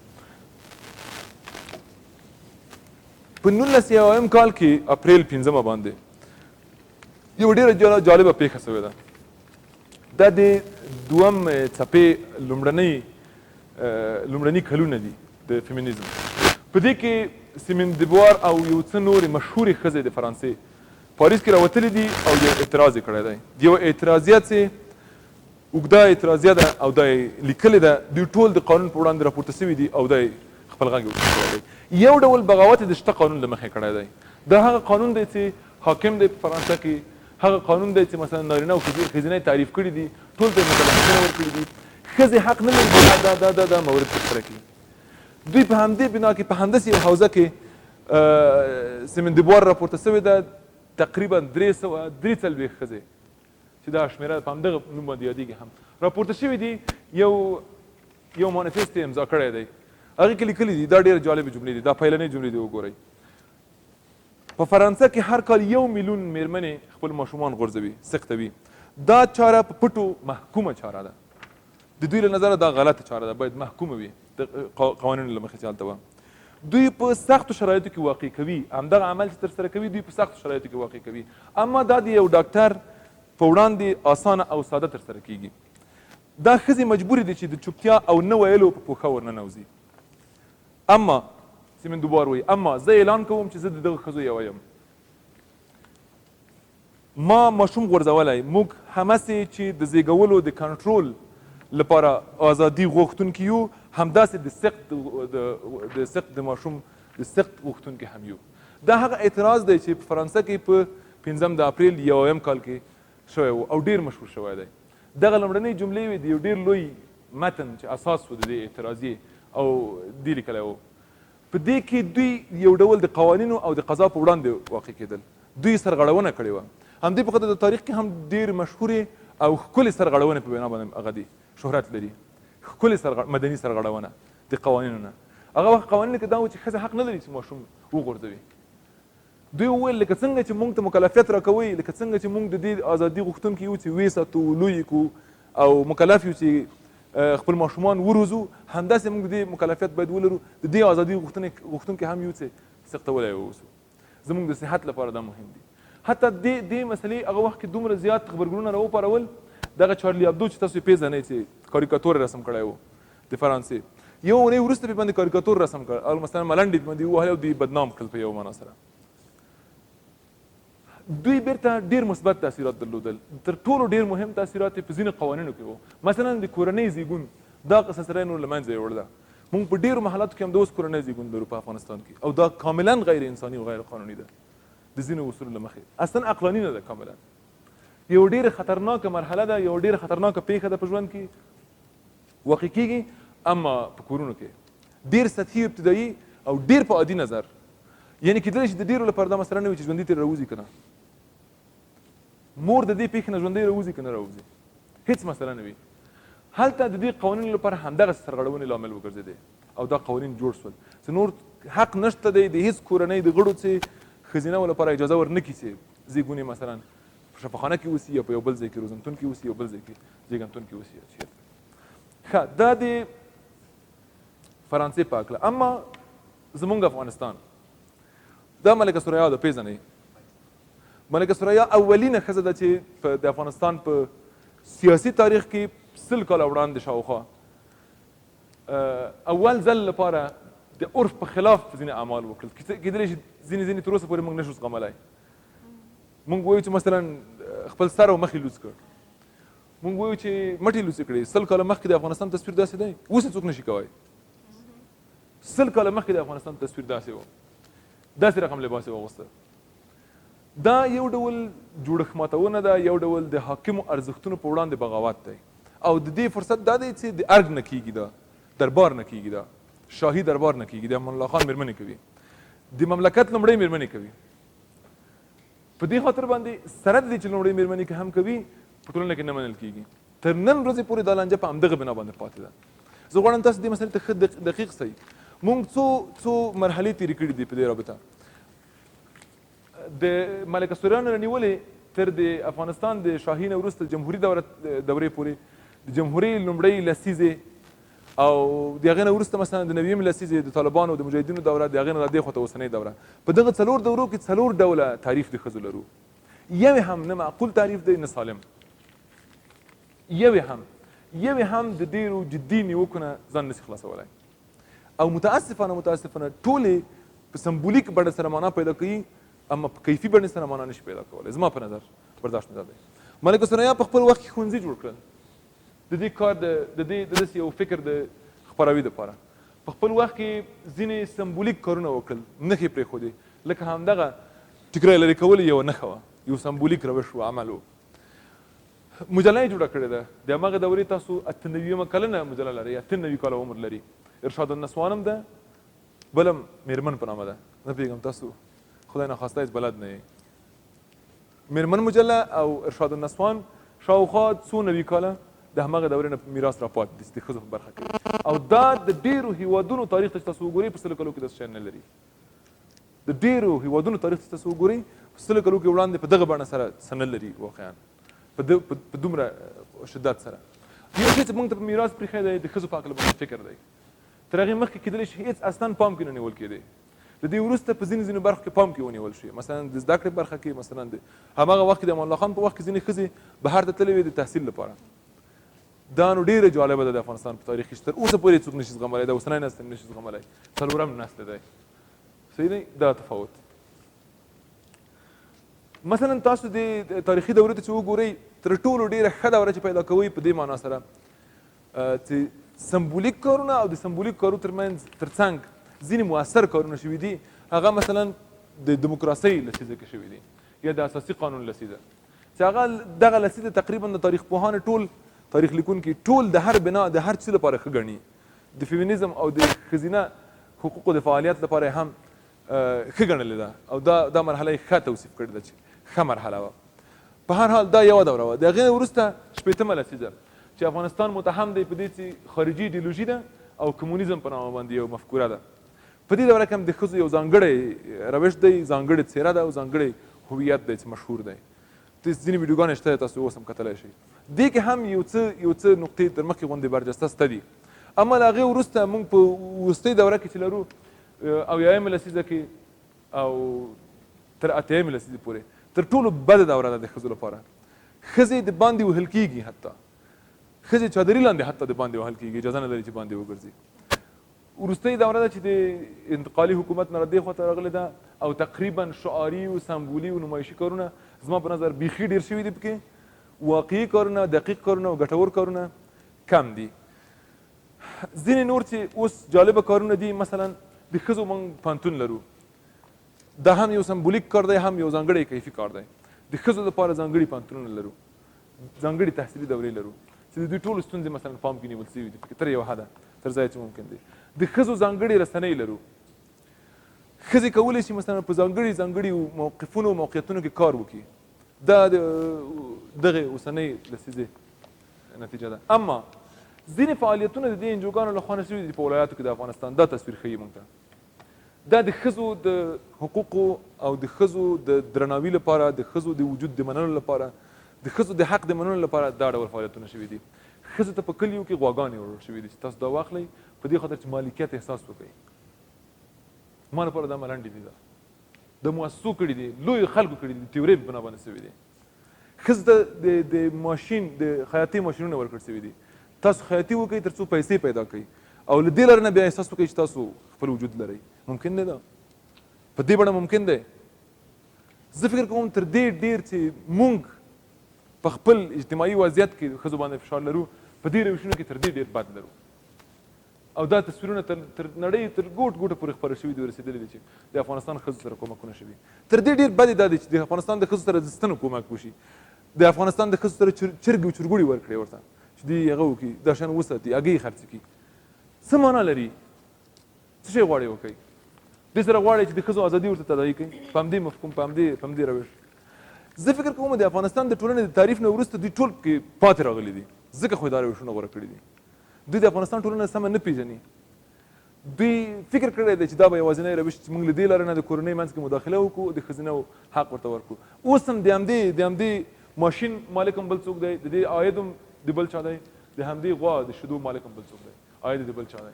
په 1990 کال کې اپریل 5 باندې یو ډېره جالبه پیښه شوې ده. دا د دویم څپې لومړني کلونه دي د فیمینیزم. په دې کې سیمین دیبوار او یو څه نورې مشهورې ښځې د فرانسې پاریس کې راوتلي دي او یو اعتراض یې کړی دی. یو اعتراضیه چې اوږده اعتراضیه ده او دا یې لیکلې ده، دوی ټول د قانون په وړاندې راپورته شوي دي او دا یې خپل غږ یې کړی دی. یو ډول بغاوت د شته قانون له مخې کړی دی. دا هغه قانون دی چې حاکم دی په فرانسه کې، هغه قانون دی چې مثلا نارینه او ښځینه تعریف کړي دي، ټول ته یې مکلفیتونه ورکړي دي. ښځې حق نه لري چې دا مورد ترسره کړي. دوی په همدې بنا کې په همداسې یو حوزه کې سیمین دیبوار راپورته شوې ده، تقریبا 343 ښځې چې دا شمېره په همدغه نوم باندې یادېږي هم راپورته شوي دي. یو مانیفیسټ یې امضا کړی دی، هغې کې لیکلي دي. دا ډېرې جالبې جملې دي، دا پیلنۍ جملې دي وګورئ. په فرانسه کې هر کال 1 میلیون مېرمنې خپل ماشومان غورځوي، سختوي. دا چاره په پټو محکومه چاره ده. د دوی له نظره دا غلطه چاره ده، باید محکومه وي د قوانینو له مخې چې هلته وه. دوی په سختو شرایطو کې واقع کوي، همدغه عمل چې ترسره کوي دوی په سختو شرایطو کې واقع کوي. اما دا د یو ډاکټر په وړاندې اسانه او ساده ترسره کیږي. دا ښځې مجبورې دي چې د چوپتیا او نه ویلو په پوښه ورننوځي. اما سیمین دیبوار وایي اما زه اعلان کوم چې زه د دغه ښځو یوه یم. ما ماشوم غورځولی، موږ همسې چې د زیږولو د کنټرول لپاره ازادي غوښتونکي یو، همداسې د سقط د ماشوم د سقط غوښتونکي هم یو. دا هغه اعتراض دی چې په فرانسه کې په 5 د اپریل 1 کال کې شوی و او ډېر مشهور شوی دی. دغه لومړنۍ جملې وې د یو ډېر لوی متن چې اساس و د دې اعتراضي او دې لیکلی و. په دې کې دوی یو ډول د قوانینو او د قضا په وړاندې واقع کېدل. دوی سرغړونه کړې وه. همدې په خاطر د تاریخ کې هم ډېر مشهورې او ښکلې سرغړونې په بنا باندې هغه دي شهرت لري. ښکلې مدني سرغړونه د قوانینو نه. هغه وخت قوانینو کې دا و چې ښځه حق نه لري چې ماشوم وغورځوي. دوی وویل لکه څنګه چې موږ ته مکلفیت راکوئ، لکه څنګه چې موږ د دې ازادي غوښتونکي یو چې ویې ساتو، لوی کړو او مکلف یو چې خپل ماشومان وروزو، همداسې موږ د دې مکلفیت باید ولرو، د دې ازادي غوښتونکي هم یو چې سختولی واوسو. زموږ د صحت لپاره دا مهم دي. حتی دې مسلې هغه وخت کې دومره زیات خبرګونونه راوپارول. دغه چارلي ابدو چې تاسو یې پېژنئ چې کاریکاتور رسم کړی و د فرانسې، یو اونۍ وروسته پرې باندې کاریکاتور رسم کړ او مثلا ملنډې باندې ووهلې او دوی بدنام کړل په یو معنا سره. دوی بیرته ډېر مثبت تاثیرات درلودل. تر ټولو ډېر مهم تاثیرات یې په ځینو قوانینو کې وو. مثلا د کورنۍ زیږون دا قصه سره نور له منځه یوړله. موږ په ډېرو محلاتو کې هم د اوس کورنۍ زیږون لرو په افغانستان کې او دا کاملا غیر انساني او غیر قانوني ده د ځینو اصولو له مخې. اصلا عقلاني نه ده کاملا. یو ډېره خطرناکه مرحله ده، یو ډېره خطرناکه پیښه ده په ژوند کې واقع کېږي، اما په کورونو کې ډېر سطحي ابتدایي او ډېر په عادي نظر. یعنې کېدلی شي د ډېرو لپاره دا مسله نه وي چې ژوندي ترې راوځي که نه. مور د دې پیښې نه ژوندی راوځي که نه راوځي، هېڅ مسله نه وي. هلته د دې قوانینو لپاره همدغسې سرغړونې لامل وګرځېدی او دا قوانین جوړ شول چې نور حق نشته دی د هېڅ کورنۍ د غړو چې ښځینهو لپاره اجازه ورنه کړي چې زیږون یې مثلا په شفاخانه کې اوسي یا په یو بل ځای کې روزنتون کې اوسي، یو بل ځای کې زیږنتون کې اوسي. ښه، دا د فرانسې په هکله. اما زمونږ افغانستان دا ملکه ثریا ده، پېژنئ. ملکه ثریا اولینه ښځه ده چې د افغانستان په سیاسي تاریخ کې 100 کاله وړاندې شاوخوا اول ځل لپاره د عرف په خلاف ځینې اعمال وکړل. کېدلی شي ځینې تر اوسه پورې موږ نشو زغملی. موږ وایو چې مثلا خپل سر او مخ یې لوڅ کړ. موږ وایو چې مټې لوڅې کړې. 100 کاله مخکې د افغانستان تصویر داسې دی، اوس یې څوک نشي کوی. 100 کاله مخکې د افغانستان تصویر داسې و، داسې رقم لباس یې واغوسته. دا یو ډول جوړښت ماتونه ده، یو ډول د حاکمو ارزښتونو په وړاندې بغاوت دی او د دې فرصت دا دی چې د ارګ نه کېږي، دا دربار نه کېږي، دا شاهي دربار نه کېږي، د امان الله خان مېرمنې کوي. د مملکت لومړۍ مېرمنې کوي. په دې خاطر باندې سره د دې چې لومړۍ مېرمنې که هم کوي په ټولنه کې نه منل کېږي. تر نن ورځې پورې دا لانجه په همدغه بنا باندې پاتې ده. زه غواړم تاسو دې مسلې ته ښه دقیق سئ. موږ څو مرحلې تېرې کړي دي په دې رابطه. د ملکه سوریانو نه نیولې تر د افغانستان د شاهي نه وروسته جمهوري دورې پورې د جمهوري لومړۍ لسیزې او د هغې نه وروسته مثلا د نویم لسیزې د طالبانو د مجاهدینو دوره، د هغې نه را دې خواته اوسنۍ دوره، په دغه څلور دورو کې څلور ډوله تعریف د ښځو لرو. یو هم نه معقول تعریف دی، نه سالم. یو هم د ډېرو جدي نیوکو نه ځان نشي خلاصولی. او متاسفانه ټولې په سمبولیک بڼه سره معنا پیدا کوي، اما په کیفي بڼې سره معنا نشي پیدا کولی. زما په نظر برداشت مې دا دی. ملکه ثنایا په خپل وخت کې ښوونځي جوړ کړل د دې کار د داسې یو فکر د خپراوي دپاره. په خپل وخت کې ځینې سمبولیک کارونه وکړل، نښې پرېښودې، لکه همدغه ټیکری لرې کول یوه نښه وه، یو سمبولیک روش و، عمل و. مجله یې جوړه کړې ده. د همغه دورې تاسو 98 کلنه مجله لرئ، 98 کاله عمر لري. ارشاد النسوان هم ده، بل هم میرمن په نامه ده. نه پوهېږم تاسو خدای ناخواسته هېڅ بلد نه یې. میرمن مجله او ارشاد النسوان شاوخوا څو نوي کاله د همغه دورې نه میراث راپاتې دي د ښځو په برخه کې. او دا د ډېرو هېوادونو تاریخ ته چې تاسو وګورئ په 100 کلو کې داسې شی نه لري. د ډېرو هېوادونو تاریخ ته تاسو وګورئ په 100 کلو کې وړاندې په دغه بڼه سره څه نه لري واقعا په دومره شدت سره. یو شی چې موږ ته په میراث پرېښی دی د ښځو په هکله باندې فکر دی. تر هغې مخکې کېدلی شي هېڅ اصلا پام کې نه نیول کېدی. د دې وروسته په ځینو برخو کې پام کې ونیول شي. مثلا د زده کړې برخه کې، مثلا د هماغه وخت کې د امان الله خان په وخت کې ځینې ښځې بهر ته تللې وې د تحصیل لپاره. دا نو ډېره جالبه ده د افغانستان په تاریخ کې چې تر اوسه پورې څوک نشي زغملی، د اوسنی نسل هم نشي زغملی. څلورم نسل دی. صحیح دی؟ دا تفاوت. مثلا تاسو د تاریخي دورې ته چې وګورئ، تر ټولو ډېره ښه دوره چې پیدا کوئ په دې معنا سره چې سمبولیک کارونه او د سمبولیک کارو ترڅنګ ځینې مؤثر کارونه شوي دي، هغه مثلا د دیموکراسۍ لسیزه کې شوي دي یا د اساسي قانون لسیزه، چې هغه دغه لسیزه تقریبا د تاریخ پوهانو ټول تاریخ لیکونکي ټول د هر بنا د هر څه لپاره ښه ګڼي. د فیمینیزم او د ښځینه حقوقو د فعالیت لپاره هم ښه ګڼلې ده او دا مرحله یې ښه توصیف کړې ده چې ښه مرحله وه. په هر حال دا یوه دوره وه. د هغې وروسته 80مه لسیزه چې افغانستان متهم دی په دې چې خارجي ایډیولوژي ده او کمونیزم په نامه باندې یو مفکوره ده. په دې دوره کې هم د ښځو یو ځانګړی روش دی، ځانګړې څېره ده او ځانګړی هویت دی چې مشهور دی. ځینې ویډیوګانې شته تاسو اوس هم کتلی شئ. دې کې هم یو څه نقطې تر مخکې غوندې برجسته شته دي. اما له هغې وروسته موږ په وروستۍ دوره کې چې لرو، 80مه لسیزه کې او تر 80مې لسیزې پورې تر ټولو بده دوره ده د ښځو لپاره. ښځې د باندې وهل کېږي، حتی ښځې چادري لاندې حتی د باندې وهل کېږي، اجازه نه لري چې باندې وګرځي. وروستۍ دوره ده چې د انتقالي حکومت نه را دې خواته راغلې ده او تقریبا شعاري او سمبولي او نمایشي کارونه زما په نظر بیخي ډېر شوي دي پکې. واقعي کارونه، دقیق کارونه او ګټور کارونه کم دي. ځینې نور چې اوس جالبه کارونه دي، مثلا د ښځو موږ پوهنتون لرو، دا هم یو سمبولیک کار دی، هم یو ځانګړی کیفي کار دی. د ښځو لپاره ځانګړي پوهنتونونه لرو، ځانګړي تحصیلي دورې لرو چې د دوی ټولو ستونزې مثلا پام کې نیول سوي دي پکې تر یو حده، تر ځایه چې ممکن دی. د ښځو ځانګړې رسنۍ لرو. ښځې کولی شي مثلا په ځانګړي موقفونو او موقعیتونو کې کار وکړي. دا د دغې اوسنۍ لسیزې نتیجه ده. اما ځینې فعالیتونه د دې انجوګانو لخوا نه شوي دي په ولایاتو کې د افغانستان. دا تصویر ښیي موږ ته. دا د ښځو د حقوقو او د ښځو د درناوي لپاره، د ښځو د وجود د منلو لپاره، د ښځو د حق د منلو لپاره دا ډول فعالیتونه شوي دي. ښځو ته په کلیو کې غواګانې وړل شوي دي چې تاسو دا واخلئ په دې خاطر چې مالکیت احساس وکړئ. ما لپاره دا ملنډې دي، د مؤسسو کړي دي، لویو خلکو کړي دي، د تیورۍ په بنا باندې شوي دي. ښځو ته د ماشین د خیاطۍ ماشینونه ورکړل شوي دي. تاسو خیاطي وکړئ تر څو پیسې پیدا کړئ او له دې لارې نه بیا احساس وکړئ چې تاسو خپل وجود لرئ. ممکن دی دا؟ په دې بڼه ممکن دی؟ زه فکر کوم تر دې ډېر چې موږ په خپل اجتماعي وضعیت کې ښځو باندې فشار لرو، په دې روشونو کې تر دې ډېر بد لرو. او دا تصویرونه تر نړۍ تر ګوټ پورې خپاره شوي دي او رسېدلي دي چې د افغانستان ښځو سره کومکونه شوي. تر دې ډېر بد یې دا دی چې د افغانستان د ښځو سره د ستنو کومک وشي، د افغانستان د ښځو سره چرګې او چرګوړي ورکړي ورته چې دوی هغه وکړي، دا شیان وساتي، هګۍ خرڅ کړي. څه معنا لري؟ څه شی غواړئ وکړئ؟ دې سره غواړي چې د ښځو ازادي ورته تداعي کوي په همدې مفهوم په همدې روش. زه فکر کوم د افغانستان د ټولنې د تعریف نه وروسته دوی ټول کې پاتې راغلي دي، ځکه خو دا روشونه غوره کړي دي. دوی د افغانستان ټولنه سمه نه پېژني. دوی فکر کړی دی چې دا به یوازینی روش چې موږ له دې لارې نه د کورنۍ منځ کې مداخله وکړو، د ښځینه حق ورته ورکړو. اوس هم د همدې ماشین مالک هم بل څوک دی، د دې عاید هم د بل چا دی، د همدې غوا د شیدو مالک هم بل څوک دی، عاید د بل چا دی،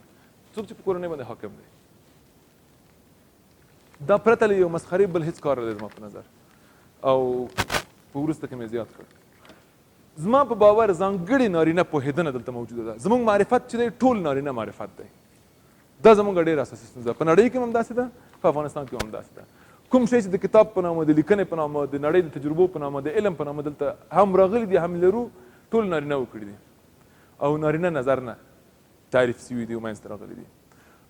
څوک چې په کورنۍ باندې حاکم دی. دا پرته له یو مسخرې بل هېڅ کار نه دی زما په نظر، او په وروسته کې مې زیات کړ. زما په باور ځانګړې نارینه پوهېدنه دلته موجوده ده. زموږ معرفت چې دی ټول نارینه معرفت دی. دا زموږ ډېره اساسي ستونزه ده. په نړۍ کې هم همداسې ده، په افغانستان کې هم همداسې ده. کوم شی چې د کتاب په نامه، د لیکنې په نامه، د نړۍ د تجربو په نامه، د علم په نامه دلته هم راغلي دي هم لرو، ټول نارینه وکړي دي او نارینه نظر نه تعریف شوي دي او منځته راغلي دي.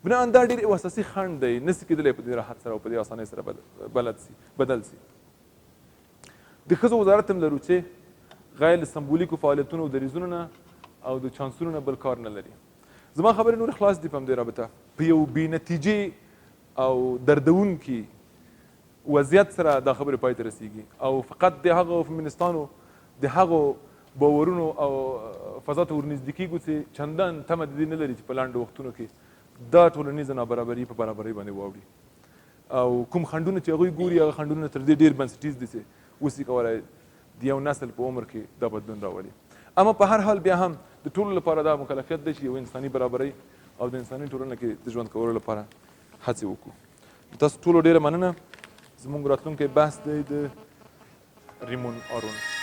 بناً دا ډېر یو اساسي خنډ دی، نسي کېدلی په دې راحت سره او په دې اسانۍ سره بدل سي. د ښځو وزارت هم لرو چې غیر له سمبولیکو فعالیتونو او دریځونو نه او د چانسونو نه بل کار نه لري. زما خبرې نور خلاص دي په همدې رابطه. په یو بې نتیجې او دردونکي وضعیت سره دا خبرې پای ته رسیږي او فقط د هغو فیمینیستانو د هغو باورونو او فضا ته ورنږدې کېږو چې چندان تمه د دې نه لري چې په لنډو وختونو کې دا ټولنیزه نابرابري په برابرۍ باندې واوړي او کوم خنډونه چې هغوی ګوري هغه خنډونه تر دې ډېر بنسټیز دي چې اوس یې کولی د یو نسل په عمر کې دا بدلون راولي. اما په هر حال بیا هم د ټولو لپاره دا مکلفیت دی چې یو انساني برابرۍ او د انساني ټولنه کې د ژوند کولو لپاره هڅې وکړو. تاسو ټولو ډېره مننه. زموږ راتلونکی بحث دی د ریمون آرون.